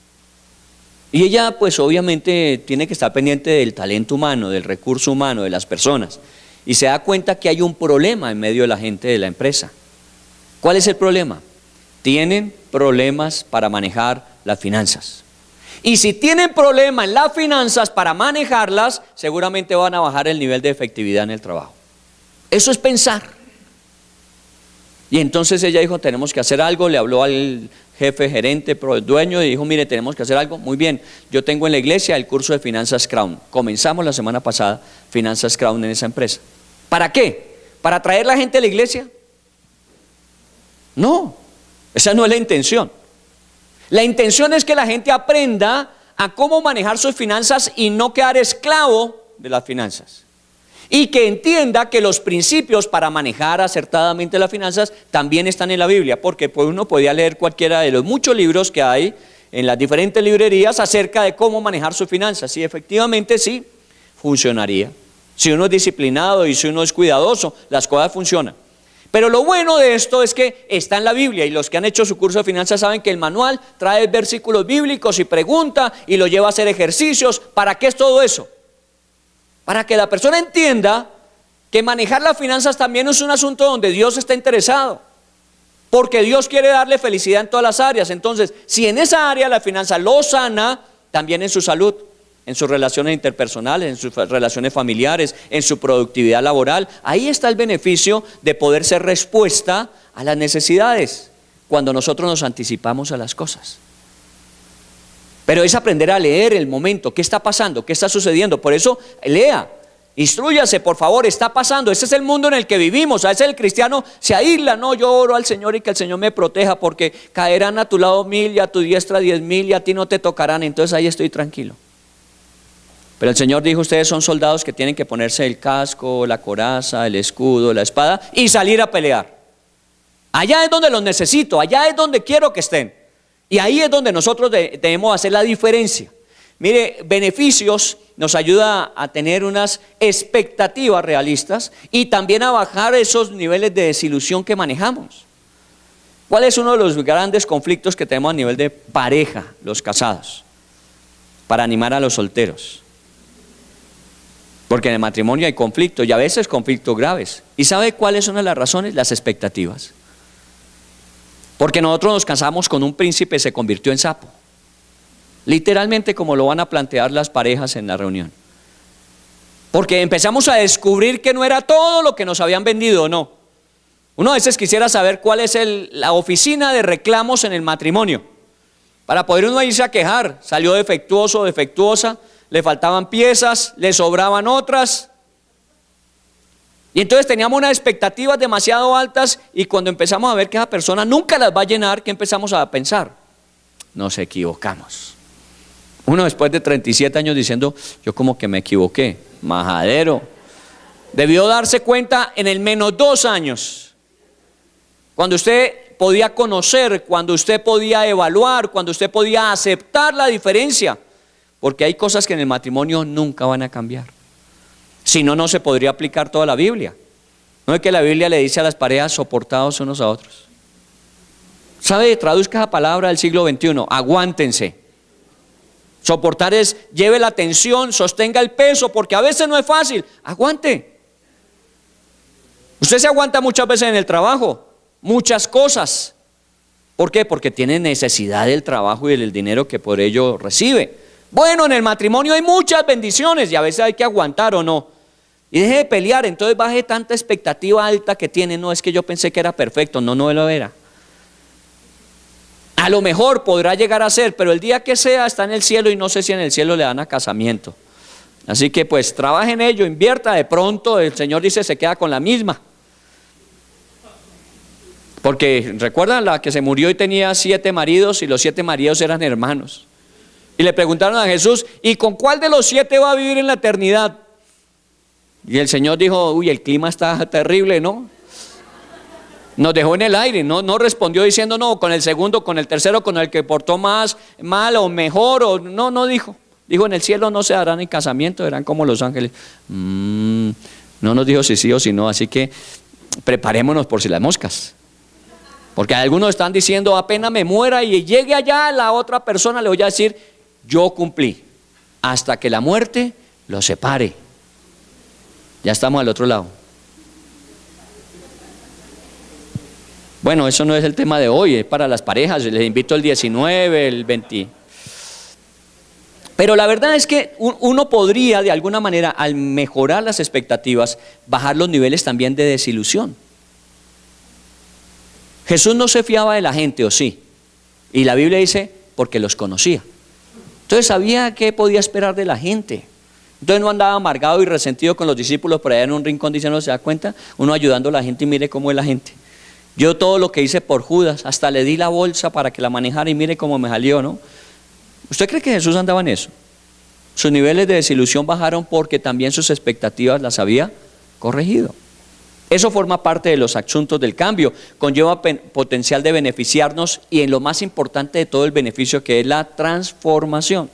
Y ella pues obviamente tiene que estar pendiente del talento humano, del recurso humano, de las personas. Y se da cuenta que hay un problema en medio de la gente de la empresa. ¿Cuál es el problema? Tienen problemas para manejar las finanzas. Y si tienen problema en las finanzas para manejarlas, seguramente van a bajar el nivel de efectividad en el trabajo. Eso es pensar. Y entonces ella dijo, tenemos que hacer algo, le habló al jefe, gerente, dueño, y dijo, mire, tenemos que hacer algo. Muy bien, yo tengo en la iglesia el curso de Finanzas Crown. Comenzamos la semana pasada Finanzas Crown en esa empresa. ¿Para qué? ¿Para atraer la gente a la iglesia? No, esa no es la intención. La intención es que la gente aprenda a cómo manejar sus finanzas y no quedar esclavo de las finanzas. Y que entienda que los principios para manejar acertadamente las finanzas también están en la Biblia, porque pues uno podía leer cualquiera de los muchos libros que hay en las diferentes librerías acerca de cómo manejar sus finanzas. Y efectivamente sí, funcionaría. Si uno es disciplinado y si uno es cuidadoso, las cosas funcionan. Pero lo bueno de esto es que está en la Biblia, y los que han hecho su curso de finanzas saben que el manual trae versículos bíblicos y pregunta y lo lleva a hacer ejercicios. ¿Para qué es todo eso? Para que la persona entienda que manejar las finanzas también es un asunto donde Dios está interesado, porque Dios quiere darle felicidad en todas las áreas. Entonces, si en esa área la finanza lo sana, también en su salud, en sus relaciones interpersonales, en sus relaciones familiares, en su productividad laboral. Ahí está el beneficio de poder ser respuesta a las necesidades cuando nosotros nos anticipamos a las cosas. Pero es aprender a leer el momento, qué está pasando, qué está sucediendo. Por eso lea, instrúyase, por favor, está pasando. Ese es el mundo en el que vivimos. A veces el cristiano se aísla, no, yo oro al Señor y que el Señor me proteja, porque caerán a tu lado 1000 y a tu diestra 10,000 y a ti no te tocarán. Entonces ahí estoy tranquilo. Pero el Señor dijo, ustedes son soldados que tienen que ponerse el casco, la coraza, el escudo, la espada y salir a pelear. Allá es donde los necesito, allá es donde quiero que estén. Y ahí es donde nosotros debemos hacer la diferencia. Mire, beneficios nos ayuda a tener unas expectativas realistas y también a bajar esos niveles de desilusión que manejamos. ¿Cuál es uno de los grandes conflictos que tenemos a nivel de pareja, los casados? Para animar a los solteros. Porque en el matrimonio hay conflictos y a veces conflictos graves. ¿Y sabe cuáles son las razones? Las expectativas. Porque nosotros nos casamos con un príncipe que se convirtió en sapo. Literalmente como lo van a plantear las parejas en la reunión. Porque empezamos a descubrir que no era todo lo que nos habían vendido, no. Uno a veces quisiera saber cuál es la oficina de reclamos en el matrimonio. Para poder uno irse a quejar, salió defectuoso o defectuosa, le faltaban piezas, le sobraban otras. Y entonces teníamos unas expectativas demasiado altas y cuando empezamos a ver que esa persona nunca las va a llenar, ¿qué empezamos a pensar? Nos equivocamos. Uno después de 37 años diciendo, yo como que me equivoqué, majadero. Debió darse cuenta en el menos 2 años. Cuando usted podía conocer, cuando usted podía evaluar, cuando usted podía aceptar la diferencia. Porque hay cosas que en el matrimonio nunca van a cambiar. Si no, no se podría aplicar toda la Biblia. No es que la Biblia le dice a las parejas soportados unos a otros. ¿Sabe? Traduzca esa palabra del siglo XXI, aguántense. Soportar es, lleve la tensión, sostenga el peso, porque a veces no es fácil. Aguante. Usted se aguanta muchas veces en el trabajo, muchas cosas. ¿Por qué? Porque tiene necesidad del trabajo y del dinero que por ello recibe. Bueno, en el matrimonio hay muchas bendiciones y a veces hay que aguantar o no. Y deje de pelear, entonces baje tanta expectativa alta que tiene. No, es que yo pensé que era perfecto, no lo era. A lo mejor podrá llegar a ser, pero el día que sea está en el cielo y no sé si en el cielo le dan a casamiento. Así que pues trabaje en ello, invierta, de pronto el Señor dice se queda con la misma. Porque recuerdan la que se murió y tenía 7 maridos y los 7 maridos eran hermanos. Y le preguntaron a Jesús, ¿y con cuál de los 7 va a vivir en la eternidad? Y el Señor dijo, uy, el clima está terrible, ¿no? Nos dejó en el aire, no respondió diciendo, no, con el segundo, con el tercero, con el que portó más mal o mejor, o no dijo. Dijo, en el cielo no se darán ni casamiento, serán como los ángeles. No nos dijo si sí o si no, así que preparémonos por si las moscas. Porque algunos están diciendo, apenas me muera y llegue allá la otra persona, le voy a decir, yo cumplí, hasta que la muerte los separe. Ya estamos al otro lado. Bueno, eso no es el tema de hoy, es para las parejas. Les invito el 19, el 20. Pero la verdad es que uno podría de alguna manera, al mejorar las expectativas, bajar los niveles también de desilusión. Jesús no se fiaba de la gente, ¿o sí? Y la Biblia dice, porque los conocía. Entonces sabía qué podía esperar de la gente. Entonces no andaba amargado y resentido con los discípulos por allá en un rincón diciendo, ¿se da cuenta? Uno ayudando a la gente y mire cómo es la gente. Yo todo lo que hice por Judas, hasta le di la bolsa para que la manejara y mire cómo me salió, ¿no? ¿Usted cree que Jesús andaba en eso? Sus niveles de desilusión bajaron porque también sus expectativas las había corregido. Eso forma parte de los asuntos del cambio, conlleva potencial de beneficiarnos y en lo más importante de todo el beneficio, que es la transformación.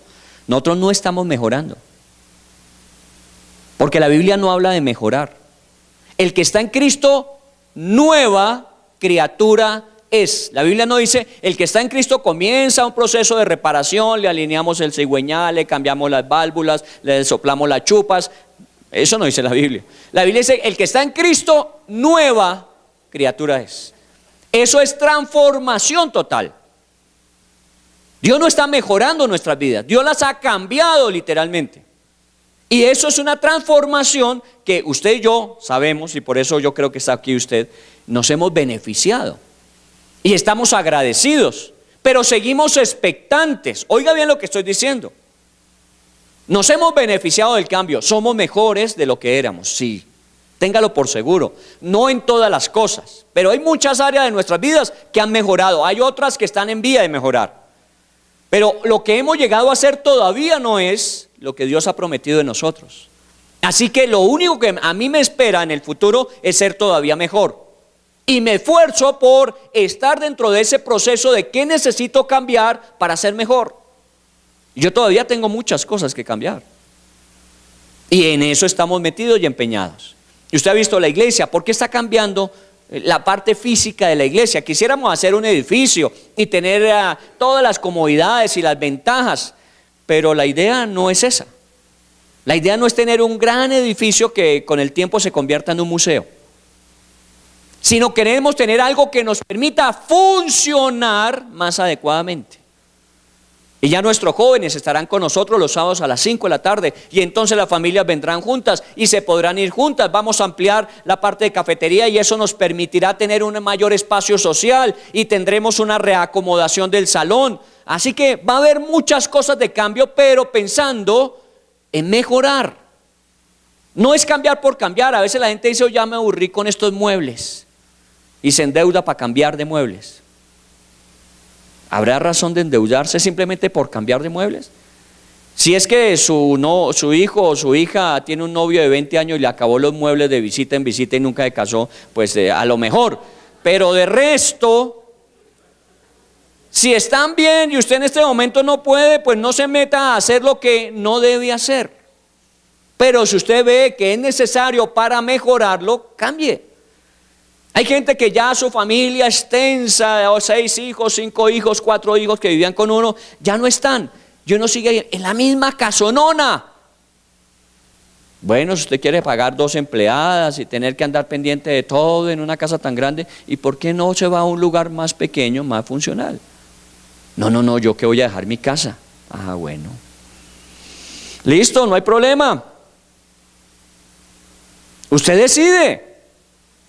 Nosotros no estamos mejorando, porque la Biblia no habla de mejorar. El que está en Cristo, nueva criatura es. La Biblia no dice, el que está en Cristo comienza un proceso de reparación, le alineamos el cigüeñal, le cambiamos las válvulas, le soplamos las chupas. Eso no dice la Biblia. La Biblia dice, el que está en Cristo, nueva criatura es. Eso es transformación total. Dios no está mejorando nuestras vidas, Dios las ha cambiado literalmente. Y eso es una transformación que usted y yo sabemos, y por eso yo creo que está aquí usted, nos hemos beneficiado. Y estamos agradecidos, pero seguimos expectantes. Oiga bien lo que estoy diciendo. Nos hemos beneficiado del cambio, somos mejores de lo que éramos, sí, téngalo por seguro. No en todas las cosas, pero hay muchas áreas de nuestras vidas que han mejorado, hay otras que están en vía de mejorar. Pero lo que hemos llegado a hacer todavía no es lo que Dios ha prometido de nosotros. Así que lo único que a mí me espera en el futuro es ser todavía mejor. Y me esfuerzo por estar dentro de ese proceso de qué necesito cambiar para ser mejor. Yo todavía tengo muchas cosas que cambiar. Y en eso estamos metidos y empeñados. Y usted ha visto la iglesia, ¿por qué está cambiando la parte física de la iglesia? Quisiéramos hacer un edificio y tener todas las comodidades y las ventajas, pero la idea no es esa. La idea no es tener un gran edificio que con el tiempo se convierta en un museo, sino queremos tener algo que nos permita funcionar más adecuadamente. Y ya nuestros jóvenes estarán con nosotros los sábados a las 5 de la tarde y entonces las familias vendrán juntas y se podrán ir juntas. Vamos a ampliar la parte de cafetería y eso nos permitirá tener un mayor espacio social y tendremos una reacomodación del salón. Así que va a haber muchas cosas de cambio, pero pensando en mejorar. No es cambiar por cambiar. A veces la gente dice, oh, ya me aburrí con estos muebles, y se endeuda para cambiar de muebles. ¿Habrá razón de endeudarse simplemente por cambiar de muebles? Si es que su hijo o su hija tiene un novio de 20 años y le acabó los muebles de visita en visita y nunca se casó, pues a lo mejor. Pero de resto, si están bien y usted en este momento no puede, pues no se meta a hacer lo que no debe hacer. Pero si usted ve que es necesario para mejorarlo, cambie. Hay gente que ya su familia extensa, 6 hijos, 5 hijos, 4 hijos que vivían con uno, ya no están. Y uno sigue en la misma casonona. Bueno, si usted quiere pagar 2 empleadas y tener que andar pendiente de todo en una casa tan grande, ¿y por qué no se va a un lugar más pequeño, más funcional? No, yo que voy a dejar mi casa. Ah, bueno. Listo, no hay problema. Usted decide.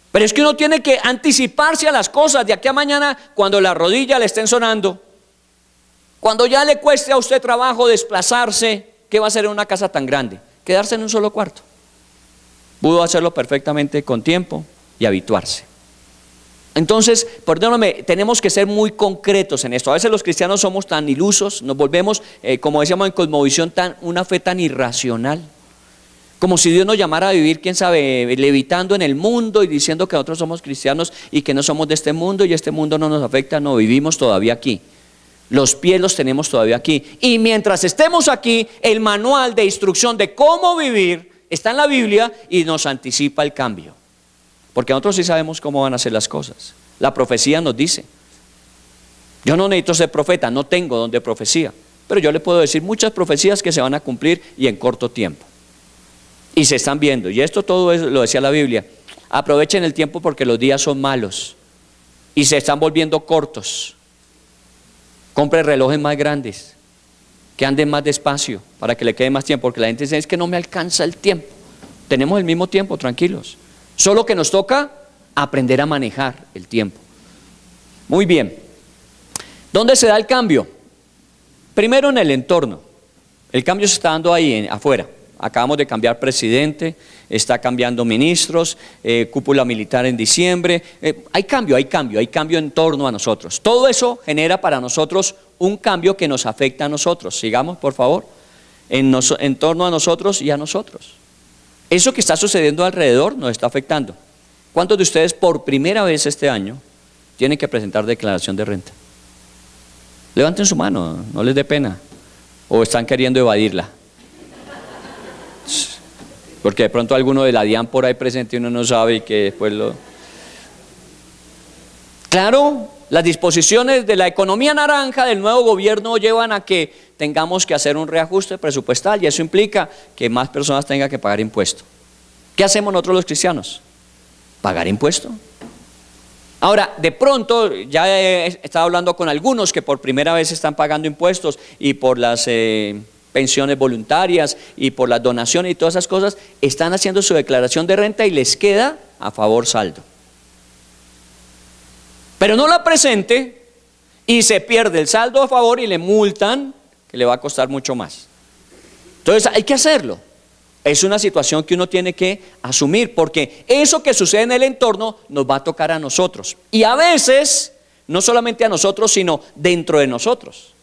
Pero es que uno tiene que anticiparse a las cosas de aquí a mañana cuando la rodilla le estén sonando. Cuando ya le cueste a usted trabajo desplazarse, ¿qué va a hacer en una casa tan grande? Quedarse en un solo cuarto. Pudo hacerlo perfectamente con tiempo y habituarse. Entonces, perdóname, tenemos que ser muy concretos en esto. A veces los cristianos somos tan ilusos, nos volvemos, como decíamos en Cosmovisión, una fe tan irracional. Como si Dios nos llamara a vivir, quién sabe, levitando en el mundo y diciendo que nosotros somos cristianos y que no somos de este mundo y este mundo no nos afecta. No, vivimos todavía aquí. Los pies los tenemos todavía aquí. Y mientras estemos aquí, el manual de instrucción de cómo vivir está en la Biblia y nos anticipa el cambio. Porque nosotros sí sabemos cómo van a ser las cosas. La profecía nos dice. Yo no necesito ser profeta, no tengo don de profecía, pero yo le puedo decir muchas profecías que se van a cumplir y en corto tiempo. Y se están viendo, y esto todo lo decía la Biblia. Aprovechen el tiempo porque los días son malos y se están volviendo cortos. Compre relojes más grandes, que anden más despacio para que le quede más tiempo, porque la gente dice, es que no me alcanza el tiempo. Tenemos el mismo tiempo, tranquilos. Solo que nos toca aprender a manejar el tiempo. Muy bien. ¿Dónde se da el cambio? Primero en el entorno. El cambio se está dando ahí afuera. Acabamos de cambiar presidente, está cambiando ministros, cúpula militar en diciembre. Hay cambio en torno a nosotros. Todo eso genera para nosotros un cambio que nos afecta a nosotros. Sigamos, por favor, en torno a nosotros y a nosotros. Eso que está sucediendo alrededor nos está afectando. ¿Cuántos de ustedes por primera vez este año tienen que presentar declaración de renta? Levanten su mano, no les dé pena. ¿O están queriendo evadirla? Porque de pronto alguno de la DIAN por ahí presente y uno no sabe y que después lo... Claro, las disposiciones de la economía naranja del nuevo gobierno llevan a que tengamos que hacer un reajuste presupuestal y eso implica que más personas tengan que pagar impuesto. ¿Qué hacemos nosotros los cristianos? Pagar impuesto. Ahora, de pronto, ya he estado hablando con algunos que por primera vez están pagando impuestos y por las pensiones voluntarias y por las donaciones y todas esas cosas, están haciendo su declaración de renta y les queda a favor saldo. Pero no la presente y se pierde el saldo a favor y le multan, que le va a costar mucho más. Entonces hay que hacerlo. Es una situación que uno tiene que asumir, porque eso que sucede en el entorno nos va a tocar a nosotros. Y a veces, no solamente a nosotros, sino dentro de nosotros.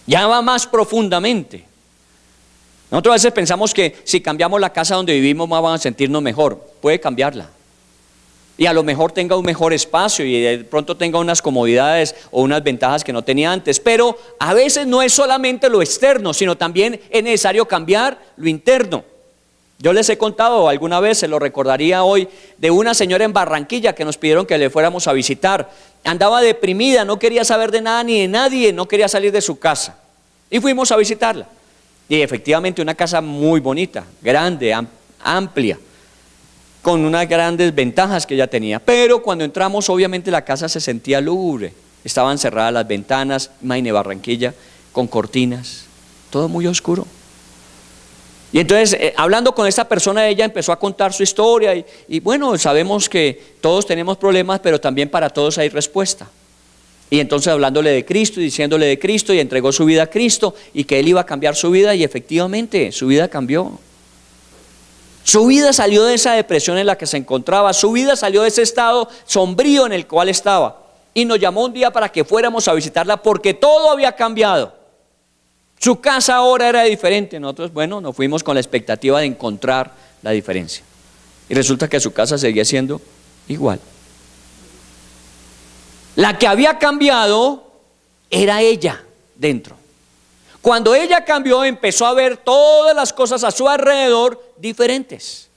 Ya va más profundamente. Nosotros a veces pensamos que si cambiamos la casa donde vivimos vamos a sentirnos mejor. Puede cambiarla. Y a lo mejor tenga un mejor espacio y de pronto tenga unas comodidades o unas ventajas que no tenía antes. Pero a veces no es solamente lo externo, sino también es necesario cambiar lo interno. Yo les he contado alguna vez, se lo recordaría hoy, de una señora en Barranquilla que nos pidieron que le fuéramos a visitar. Andaba deprimida, no quería saber de nada ni de nadie, no quería salir de su casa. Y fuimos a visitarla. Y efectivamente una casa muy bonita, grande, amplia, con unas grandes ventajas que ella tenía. Pero cuando entramos, obviamente la casa se sentía lúgubre. Estaban cerradas las ventanas, imagínate Barranquilla, con cortinas, todo muy oscuro. Y entonces, hablando con esta persona, ella empezó a contar su historia y bueno, sabemos que todos tenemos problemas, pero también para todos hay respuesta. Y entonces hablándole de Cristo y diciéndole de Cristo y entregó su vida a Cristo y que Él iba a cambiar su vida y efectivamente su vida cambió. Su vida salió de esa depresión en la que se encontraba, su vida salió de ese estado sombrío en el cual estaba y nos llamó un día para que fuéramos a visitarla porque todo había cambiado. Su casa ahora era diferente. Nosotros, bueno, nos fuimos con la expectativa de encontrar la diferencia y resulta que su casa seguía siendo igual. La que había cambiado era ella dentro. Cuando ella cambió, empezó a ver todas las cosas a su alrededor diferentes.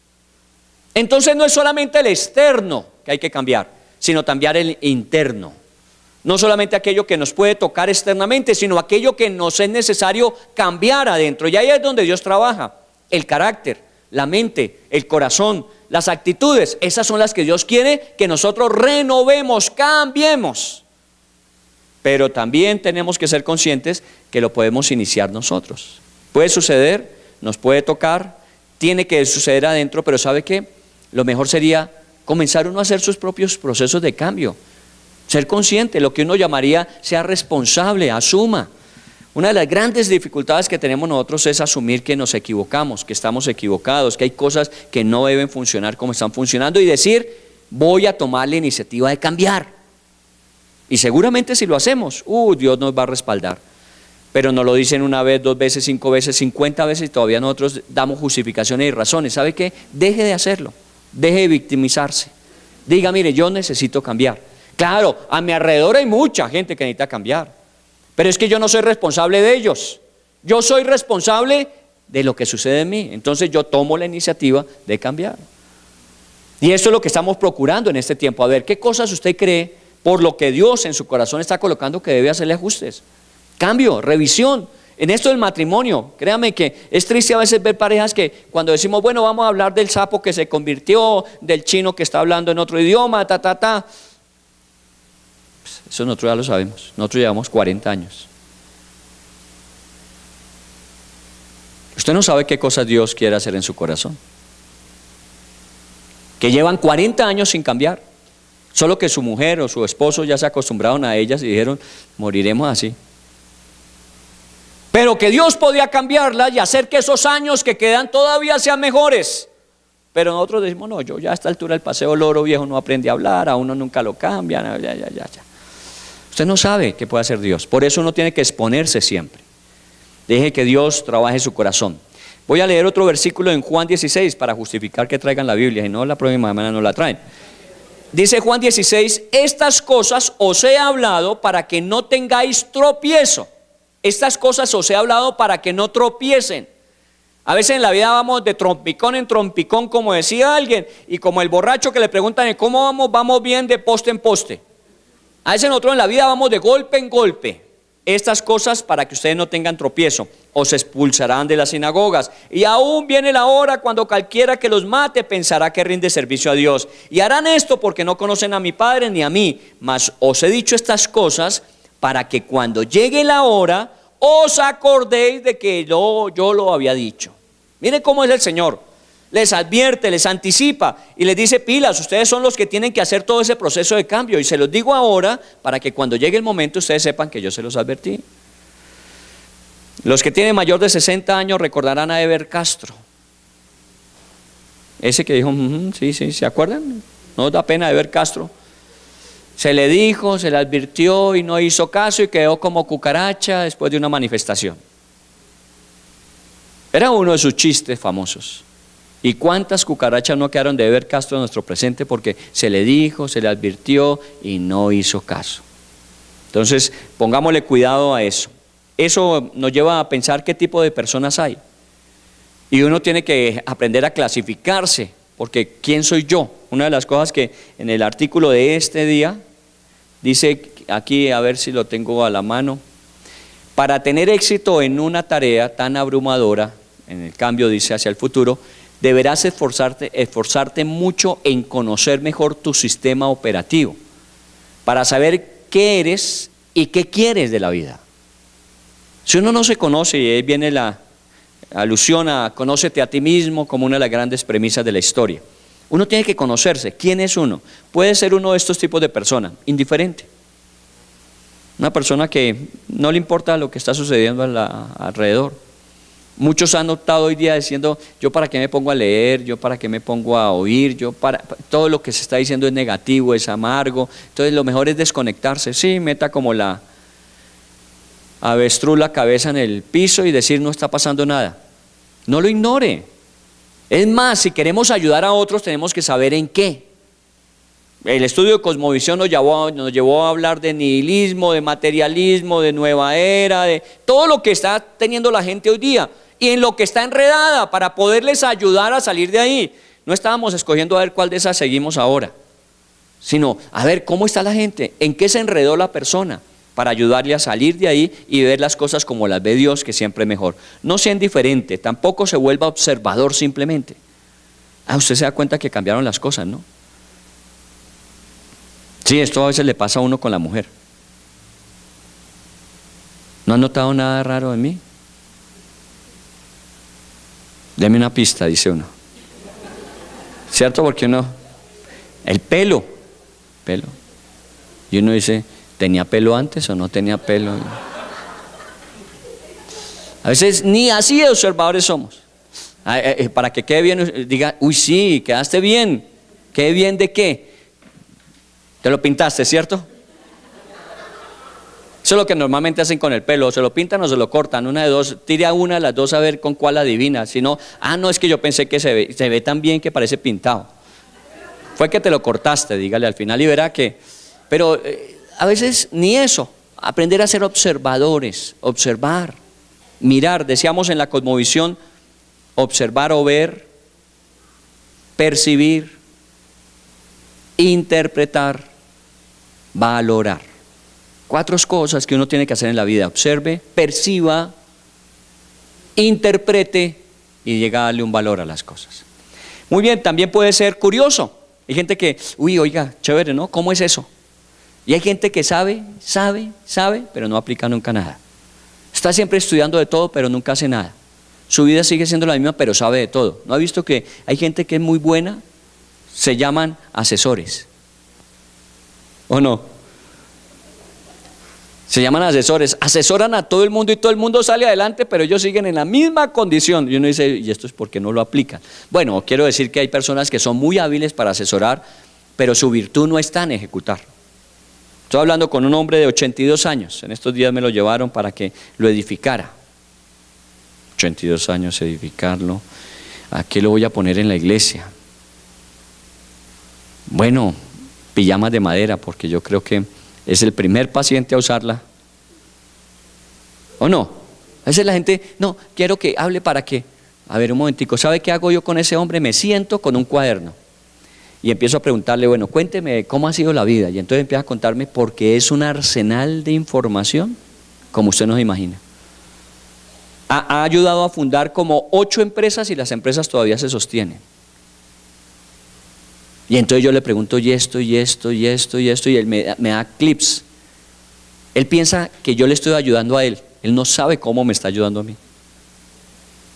Entonces no es solamente el externo que hay que cambiar, sino también el interno. No solamente aquello que nos puede tocar externamente, sino aquello que nos es necesario cambiar adentro. Y ahí es donde Dios trabaja. El carácter, la mente, el corazón, las actitudes. Esas son las que Dios quiere que nosotros renovemos, cambiemos. Pero también tenemos que ser conscientes que lo podemos iniciar nosotros. Puede suceder, nos puede tocar, tiene que suceder adentro, pero ¿sabe qué? Lo mejor sería comenzar uno a hacer sus propios procesos de cambio. Ser consciente, lo que uno llamaría, sea responsable, asuma. Una de las grandes dificultades que tenemos nosotros es asumir que nos equivocamos, que estamos equivocados, que hay cosas que no deben funcionar como están funcionando y decir, voy a tomar la iniciativa de cambiar. Y seguramente si lo hacemos, Dios nos va a respaldar. Pero nos lo dicen una vez, 2 veces, 5 veces, 50 veces y todavía nosotros damos justificaciones y razones. ¿Sabe qué? Deje de hacerlo, deje de victimizarse. Diga, mire, yo necesito cambiar. Claro, a mi alrededor hay mucha gente que necesita cambiar, pero es que yo no soy responsable de ellos. Yo soy responsable de lo que sucede en mí. Entonces yo tomo la iniciativa de cambiar. Y eso es lo que estamos procurando en este tiempo. A ver, ¿qué cosas usted cree por lo que Dios en su corazón está colocando que debe hacerle ajustes? Cambio, revisión. En esto del matrimonio, créame que es triste a veces ver parejas que cuando decimos, bueno, vamos a hablar del sapo que se convirtió, del chino que está hablando en otro idioma, Eso nosotros ya lo sabemos. Nosotros llevamos 40 años. Usted no sabe qué cosas Dios quiere hacer en su corazón. Que llevan 40 años sin cambiar. Solo que su mujer o su esposo ya se acostumbraron a ellas y dijeron, moriremos así. Pero que Dios podía cambiarlas y hacer que esos años que quedan todavía sean mejores. Pero nosotros decimos, no, yo ya a esta altura del paseo loro viejo no aprendí a hablar, a uno nunca lo cambian, ya. Usted no sabe qué puede hacer Dios. Por eso uno tiene que exponerse siempre. Deje que Dios trabaje su corazón. Voy a leer otro versículo en Juan 16 para justificar que traigan la Biblia, y no la próxima semana no la traen. Dice Juan 16, estas cosas os he hablado para que no tengáis tropiezo. Estas cosas os he hablado para que no tropiecen. A veces en la vida vamos de trompicón en trompicón, como decía alguien, y como el borracho que le preguntan, ¿cómo vamos? Vamos bien de poste en poste. A veces nosotros en la vida vamos de golpe en golpe. Estas cosas para que ustedes no tengan tropiezo, os expulsarán de las sinagogas. Y aún viene la hora cuando cualquiera que los mate pensará que rinde servicio a Dios. Y harán esto porque no conocen a mi Padre ni a mí. Mas os he dicho estas cosas para que cuando llegue la hora os acordéis de que yo lo había dicho. Miren cómo es el Señor. Les advierte, les anticipa y les dice, pilas, ustedes son los que tienen que hacer todo ese proceso de cambio. Y se los digo ahora para que cuando llegue el momento ustedes sepan que yo se los advertí. Los que tienen mayor de 60 años recordarán a Eber Castro. Ese que dijo, sí, ¿se acuerdan? No da pena Eber Castro. Se le dijo, se le advirtió y no hizo caso y quedó como cucaracha después de una manifestación. Era uno de sus chistes famosos. ¿Y cuántas cucarachas no quedaron de Eber Castro en nuestro presente porque se le dijo, se le advirtió y no hizo caso? Entonces, pongámosle cuidado a eso. Eso nos lleva a pensar qué tipo de personas hay. Y uno tiene que aprender a clasificarse, porque ¿quién soy yo? Una de las cosas que en el artículo de este día dice aquí, a ver si lo tengo a la mano, para tener éxito en una tarea tan abrumadora, en el cambio dice hacia el futuro, deberás esforzarte mucho en conocer mejor tu sistema operativo, para saber qué eres y qué quieres de la vida. Si uno no se conoce, y ahí viene la alusión a conócete a ti mismo como una de las grandes premisas de la historia. Uno tiene que conocerse. ¿Quién es uno? Puede ser uno de estos tipos de personas, indiferente. Una persona que no le importa lo que está sucediendo alrededor. Muchos han optado hoy día diciendo, yo para qué me pongo a leer, yo para qué me pongo a oír, todo lo que se está diciendo es negativo, es amargo, entonces lo mejor es desconectarse. Sí, meta como la avestruz la cabeza en el piso y decir no está pasando nada. No lo ignore. Es más, si queremos ayudar a otros tenemos que saber en qué. El estudio de cosmovisión nos llevó a hablar de nihilismo, de materialismo, de nueva era, de todo lo que está teniendo la gente hoy día y en lo que está enredada para poderles ayudar a salir de ahí. No estábamos escogiendo a ver cuál de esas seguimos ahora, sino a ver cómo está la gente, en qué se enredó la persona para ayudarle a salir de ahí y ver las cosas como las ve Dios, que siempre es mejor. No sea indiferente, tampoco se vuelva observador simplemente. Usted se da cuenta que cambiaron las cosas, ¿no? Sí, esto a veces le pasa a uno con la mujer. ¿No han notado nada raro en mí? Deme una pista, dice uno. ¿Cierto? Porque uno, el pelo. Y uno dice, ¿tenía pelo antes o no tenía pelo? A veces ni así de observadores somos. Para que quede bien, diga, uy sí, quedaste bien. ¿Quede bien de qué? Te lo pintaste, ¿cierto? Eso es lo que normalmente hacen con el pelo, o se lo pintan o se lo cortan, una de dos, tire a una de las dos a ver con cuál adivina, si no, no es que yo pensé que se ve tan bien que parece pintado. Fue que te lo cortaste, dígale al final y verá que, pero a veces ni eso, aprender a ser observadores, observar, mirar, decíamos en la cosmovisión, observar o ver, percibir, interpretar, valorar. 4 cosas que uno tiene que hacer en la vida: observe, perciba, interprete y llegue a darle un valor a las cosas. Muy bien, también puede ser curioso. Hay gente que, oiga, chévere, ¿no? ¿Cómo es eso? Y hay gente que sabe, pero no aplica nunca nada. Está siempre estudiando de todo, pero nunca hace nada. Su vida sigue siendo la misma, pero sabe de todo. ¿No ha visto que hay gente que es muy buena? Se llaman asesores. ¿O no? Se llaman asesores. Asesoran a todo el mundo y todo el mundo sale adelante, pero ellos siguen en la misma condición. Y uno dice, ¿y esto es porque no lo aplican? Bueno, quiero decir que hay personas que son muy hábiles para asesorar, pero su virtud no está en ejecutar. Estoy hablando con un hombre de 82 años. En estos días me lo llevaron para que lo edificara. 82 años, edificarlo. ¿A qué lo voy a poner en la iglesia? Bueno, pijamas de madera, porque yo creo que es el primer paciente a usarla. ¿O no? A veces la gente, no, quiero que hable para qué. A ver, un momentico, ¿sabe qué hago yo con ese hombre? Me siento con un cuaderno y empiezo a preguntarle, bueno, cuénteme cómo ha sido la vida. Y entonces empieza a contarme, porque es un arsenal de información, como usted no se imagina. Ha ayudado a fundar como 8 empresas y las empresas todavía se sostienen. Y entonces yo le pregunto, y esto, y esto, y esto, y esto, y él me da clips. Él piensa que yo le estoy ayudando a él. Él no sabe cómo me está ayudando a mí.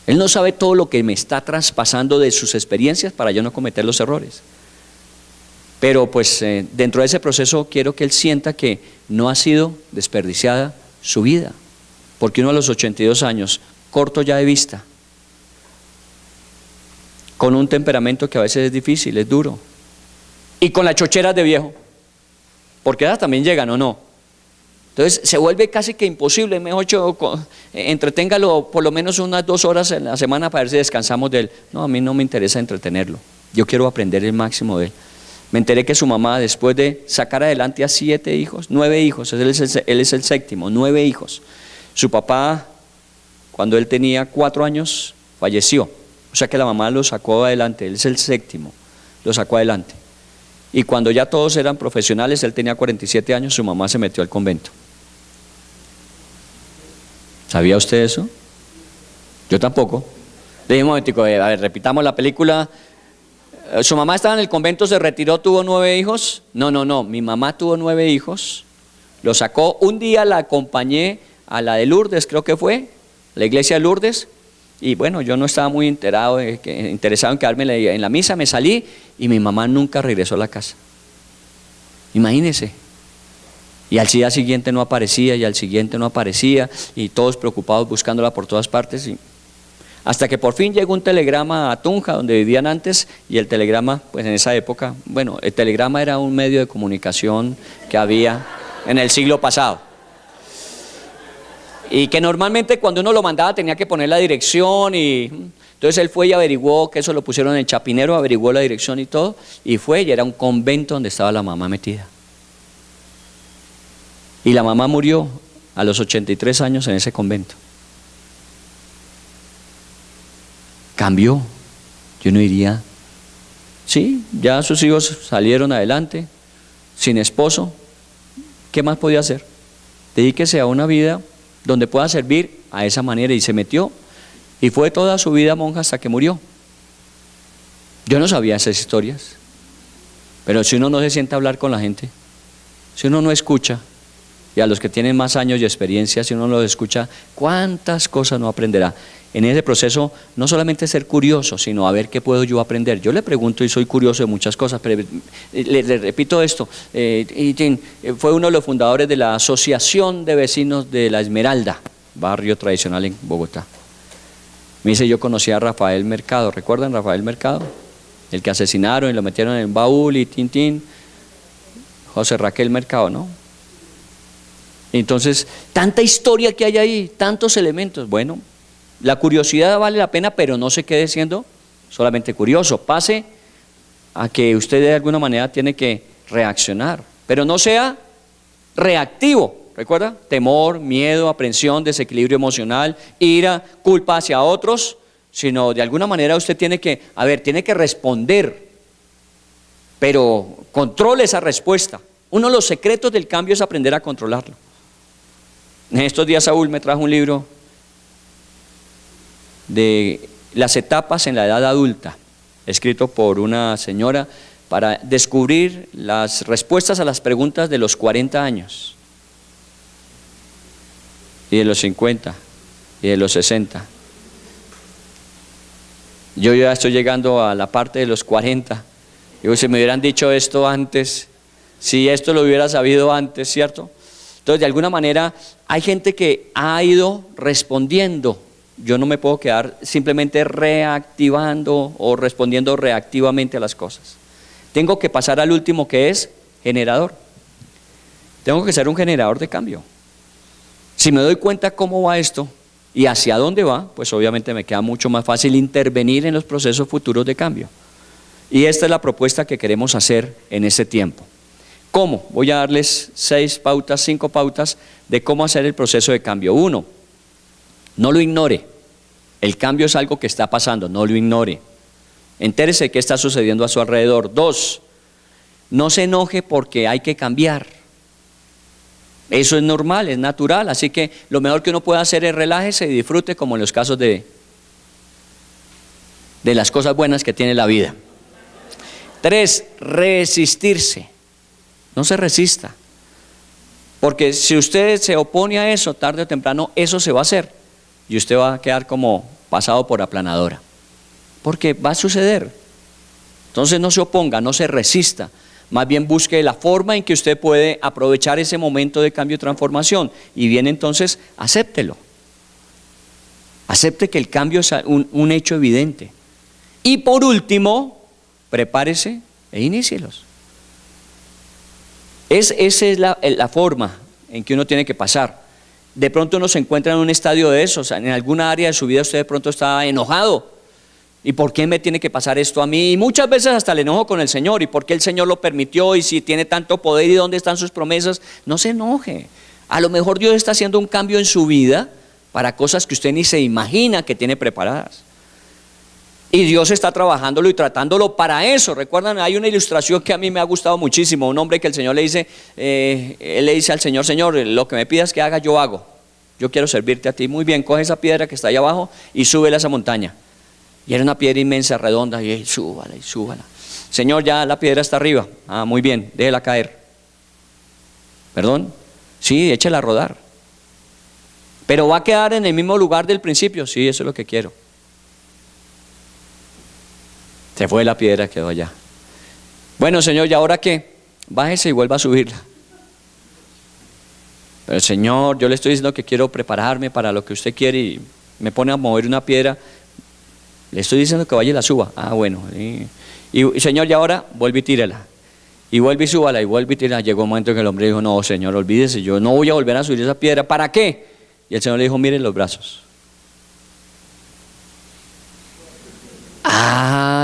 Él no sabe todo lo que me está traspasando de sus experiencias para yo no cometer los errores. Pero pues dentro de ese proceso quiero que él sienta que no ha sido desperdiciada su vida. Porque uno a los 82 años, corto ya de vista, con un temperamento que a veces es difícil, es duro, y con las chocheras de viejo, porque esas también llegan, ¿o no? Entonces se vuelve casi que imposible. Mejor entreténgalo por lo menos unas 2 horas en la semana para ver si descansamos de él. No, a mí no me interesa entretenerlo, yo quiero aprender el máximo de él. Me enteré que su mamá, después de sacar adelante a 7 hijos, 9 hijos, él es el 7º, 9 hijos. Su papá, cuando él tenía 4 años, falleció. O sea que la mamá lo sacó adelante, él es el 7º, lo sacó adelante. Y cuando ya todos eran profesionales, él tenía 47 años, su mamá se metió al convento. ¿Sabía usted eso? Yo tampoco. Le dije un momentico, a ver, repitamos la película. Su mamá estaba en el convento, se retiró, tuvo 9 hijos. No, mi mamá tuvo 9 hijos, lo sacó. Un día la acompañé a la de Lourdes, creo que fue, la iglesia de Lourdes, y bueno, yo no estaba muy interesado en quedarme en la misa, me salí y mi mamá nunca regresó a la casa. Imagínese. Y al día siguiente no aparecía, y al siguiente no aparecía, y todos preocupados buscándola por todas partes, hasta que por fin llegó un telegrama a Tunja, donde vivían antes, y el telegrama, pues en esa época, bueno, el telegrama era un medio de comunicación que había en el siglo pasado. Y que normalmente cuando uno lo mandaba tenía que poner la dirección, y entonces él fue y averiguó que eso lo pusieron en el Chapinero, averiguó la dirección y todo, y fue, y era un convento donde estaba la mamá metida. Y la mamá murió a los 83 años en ese convento. Cambió. Yo no diría, sí, ya sus hijos salieron adelante, sin esposo, ¿qué más podía hacer? Dedíquese a una vida donde pueda servir a esa manera, y se metió y fue toda su vida monja hasta que murió. Yo no sabía esas historias, pero si uno no se sienta a hablar con la gente, si uno no escucha, y a los que tienen más años y experiencia, si uno los escucha, ¿cuántas cosas no aprenderá? En ese proceso no solamente ser curioso, sino a ver qué puedo yo aprender. Yo le pregunto y soy curioso de muchas cosas, pero le repito esto, fue uno de los fundadores de la Asociación de Vecinos de La Esmeralda, barrio tradicional en Bogotá. Me dice, yo conocí a Rafael Mercado, ¿recuerdan Rafael Mercado? El que asesinaron y lo metieron en el baúl y José Raquel Mercado, ¿no? Entonces, tanta historia que hay ahí, tantos elementos. Bueno, la curiosidad vale la pena, pero no se quede siendo solamente curioso. Pase a que usted de alguna manera tiene que reaccionar, pero no sea reactivo. ¿Recuerda? Temor, miedo, aprensión, desequilibrio emocional, ira, culpa hacia otros, sino de alguna manera usted tiene que responder, pero controle esa respuesta. Uno de los secretos del cambio es aprender a controlarlo. En estos días Saúl me trajo un libro de las etapas en la edad adulta, escrito por una señora para descubrir las respuestas a las preguntas de los 40 años, y de los 50, y de los 60, Yo ya estoy llegando a la parte de los 40. Digo, si me hubieran dicho esto antes, si esto lo hubiera sabido antes, ¿cierto? Entonces, de alguna manera, hay gente que ha ido respondiendo. Yo no me puedo quedar simplemente reactivando o respondiendo reactivamente a las cosas. Tengo que pasar al último, que es generador. Tengo que ser un generador de cambio. Si me doy cuenta cómo va esto y hacia dónde va, pues obviamente me queda mucho más fácil intervenir en los procesos futuros de cambio. Y esta es la propuesta que queremos hacer en este tiempo. ¿Cómo? Voy a darles 5 pautas de cómo hacer el proceso de cambio. 1, no lo ignore. El cambio es algo que está pasando, no lo ignore. Entérese de qué está sucediendo a su alrededor. 2, no se enoje porque hay que cambiar. Eso es normal, es natural, así que lo mejor que uno puede hacer es relájese y disfrute, como en los casos de las cosas buenas que tiene la vida. 3, resistirse. No se resista, porque si usted se opone a eso, tarde o temprano eso se va a hacer y usted va a quedar como pasado por aplanadora, porque va a suceder. Entonces no se oponga, no se resista, más bien busque la forma en que usted puede aprovechar ese momento de cambio y transformación, y bien, entonces acéptelo. Acepte que el cambio es un hecho evidente. Y por último, prepárese e inícielos. Esa es la forma en que uno tiene que pasar. De pronto uno se encuentra en un estadio de esos, en alguna área de su vida usted de pronto está enojado. ¿Y por qué me tiene que pasar esto a mí? Y muchas veces hasta el enojo con el Señor. ¿Y por qué el Señor lo permitió? Y si tiene tanto poder, ¿y dónde están sus promesas? No se enoje. A lo mejor Dios está haciendo un cambio en su vida para cosas que usted ni se imagina que tiene preparadas. Y Dios está trabajándolo y tratándolo para eso. Recuerdan, hay una ilustración que a mí me ha gustado muchísimo. Un hombre que el Señor le dice, él le dice al Señor: Señor, lo que me pidas que haga, yo hago. Yo quiero servirte a ti. Muy bien, coge esa piedra que está ahí abajo y súbela a esa montaña. Y era una piedra inmensa, redonda, y súbala y súbala. Señor, ya la piedra está arriba. Ah, muy bien, déjela caer. ¿Perdón? Sí, échela a rodar. Pero va a quedar en el mismo lugar del principio. Sí, eso es lo que quiero. Se fue la piedra, quedó allá. Bueno, Señor, ¿y ahora qué? Bájese y vuelva a subirla. Pero Señor, yo le estoy diciendo que quiero prepararme para lo que usted quiere y me pone a mover una piedra. Le estoy diciendo que vaya y la suba. Ah, bueno. Y Señor, y ahora vuelve y tírala. Y vuelve y súbala y vuelve y tírala. Llegó un momento en que el hombre dijo: no, Señor, olvídese, yo no voy a volver a subir esa piedra. ¿Para qué? Y el Señor le dijo: miren los brazos.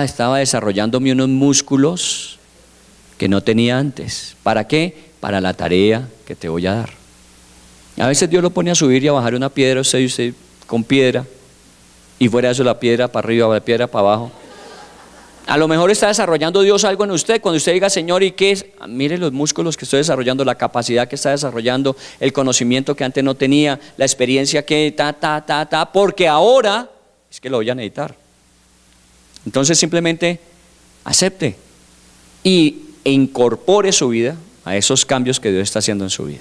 Estaba desarrollándome unos músculos que no tenía antes. ¿Para qué? Para la tarea que te voy a dar. A veces Dios lo pone a subir y a bajar una piedra, usted con piedra, y fuera de eso la piedra para arriba, la piedra para abajo. A lo mejor está desarrollando Dios algo en usted. Cuando usted diga: Señor, ¿y qué es? Mire los músculos que estoy desarrollando, la capacidad que está desarrollando, el conocimiento que antes no tenía, la experiencia que porque ahora es que lo voy a necesitar. Entonces simplemente acepte e incorpore su vida a esos cambios que Dios está haciendo en su vida.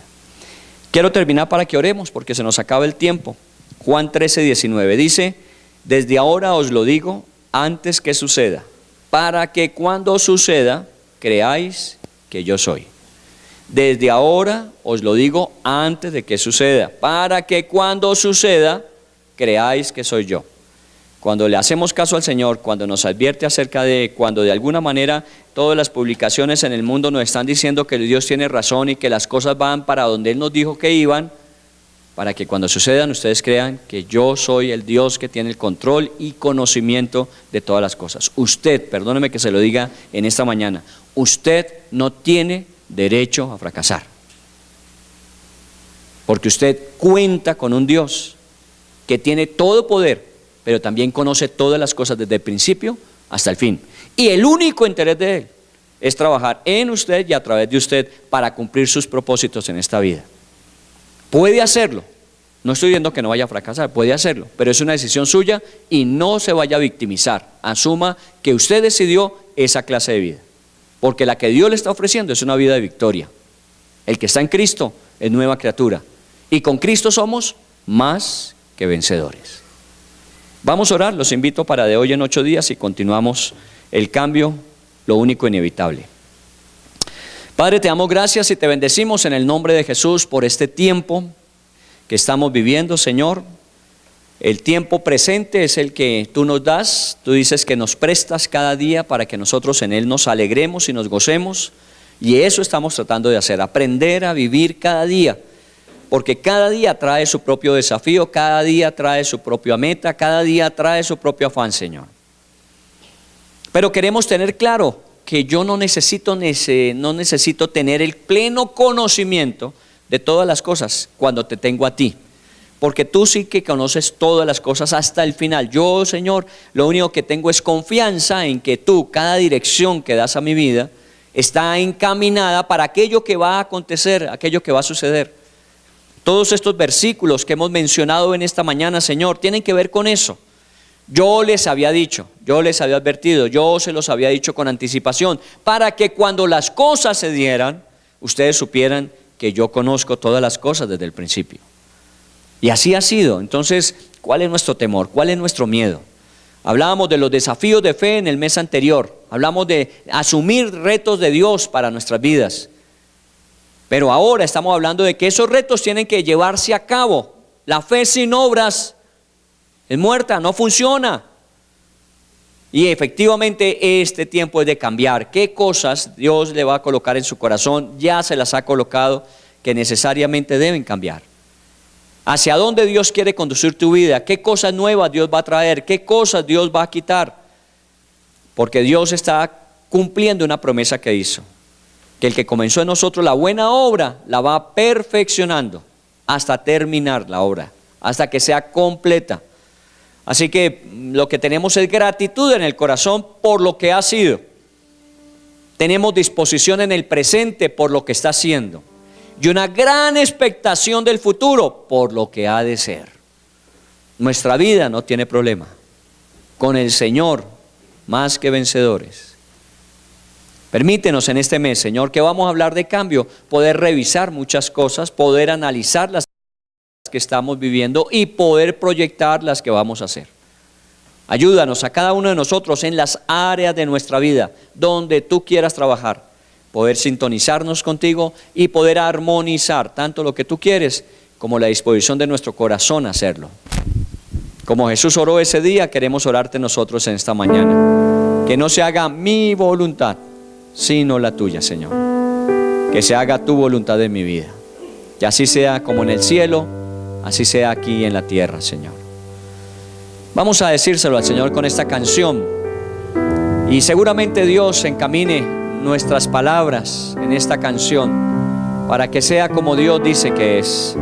Quiero terminar para que oremos, porque se nos acaba el tiempo. Juan 13:19 dice: desde ahora os lo digo antes que suceda, para que cuando suceda creáis que yo soy. Desde ahora os lo digo antes de que suceda, para que cuando suceda creáis que soy yo. Cuando le hacemos caso al Señor, cuando nos advierte acerca de, cuando de alguna manera todas las publicaciones en el mundo nos están diciendo que Dios tiene razón y que las cosas van para donde Él nos dijo que iban, para que cuando sucedan ustedes crean que yo soy el Dios que tiene el control y conocimiento de todas las cosas. Usted, perdóneme que se lo diga en esta mañana, usted no tiene derecho a fracasar, porque usted cuenta con un Dios que tiene todo poder, pero también conoce todas las cosas desde el principio hasta el fin. Y el único interés de Él es trabajar en usted y a través de usted para cumplir sus propósitos en esta vida. Puede hacerlo, no estoy diciendo que no vaya a fracasar, puede hacerlo, pero es una decisión suya y no se vaya a victimizar. Asuma que usted decidió esa clase de vida, porque la que Dios le está ofreciendo es una vida de victoria. El que está en Cristo es nueva criatura y con Cristo somos más que vencedores. Vamos a orar, los invito para de hoy en 8 días y continuamos el cambio, lo único inevitable. Padre, te damos gracias y te bendecimos en el nombre de Jesús por este tiempo que estamos viviendo, Señor. El tiempo presente es el que tú nos das. Tú dices que nos prestas cada día para que nosotros en él nos alegremos y nos gocemos. Y eso estamos tratando de hacer, aprender a vivir cada día. Porque cada día trae su propio desafío, cada día trae su propia meta, cada día trae su propio afán, Señor. Pero queremos tener claro que yo no necesito tener el pleno conocimiento de todas las cosas cuando te tengo a ti. Porque tú sí que conoces todas las cosas hasta el final. Yo, Señor, lo único que tengo es confianza en que tú, cada dirección que das a mi vida, está encaminada para aquello que va a acontecer, aquello que va a suceder. Todos estos versículos que hemos mencionado en esta mañana, Señor, tienen que ver con eso. Yo les había dicho, yo les había advertido, yo se los había dicho con anticipación, para que cuando las cosas se dieran, ustedes supieran que yo conozco todas las cosas desde el principio. Y así ha sido. Entonces, ¿cuál es nuestro temor? ¿Cuál es nuestro miedo? Hablábamos de los desafíos de fe en el mes anterior. Hablamos de asumir retos de Dios para nuestras vidas. Pero ahora estamos hablando de que esos retos tienen que llevarse a cabo. La fe sin obras es muerta, no funciona. Y efectivamente este tiempo es de cambiar. ¿Qué cosas Dios le va a colocar en su corazón? Ya se las ha colocado, que necesariamente deben cambiar. ¿Hacia dónde Dios quiere conducir tu vida? ¿Qué cosas nuevas Dios va a traer? ¿Qué cosas Dios va a quitar? Porque Dios está cumpliendo una promesa que hizo. Que el que comenzó en nosotros la buena obra, la va perfeccionando hasta terminar la obra, hasta que sea completa. Así que lo que tenemos es gratitud en el corazón por lo que ha sido. Tenemos disposición en el presente por lo que está haciendo. Y una gran expectación del futuro por lo que ha de ser. Nuestra vida no tiene problema. Con el Señor, más que vencedores. Permítenos en este mes, Señor, que vamos a hablar de cambio, poder revisar muchas cosas, poder analizar las que estamos viviendo y poder proyectar las que vamos a hacer. Ayúdanos a cada uno de nosotros en las áreas de nuestra vida donde tú quieras trabajar. Poder sintonizarnos contigo y poder armonizar tanto lo que tú quieres como la disposición de nuestro corazón a hacerlo. Como Jesús oró ese día, queremos orarte nosotros en esta mañana. Que no se haga mi voluntad, sino la tuya, Señor. Que se haga tu voluntad en mi vida. Y así sea como en el cielo, así sea aquí en la tierra, Señor. Vamos a decírselo al Señor con esta canción. Y seguramente Dios encamine nuestras palabras en esta canción para que sea como Dios dice que es.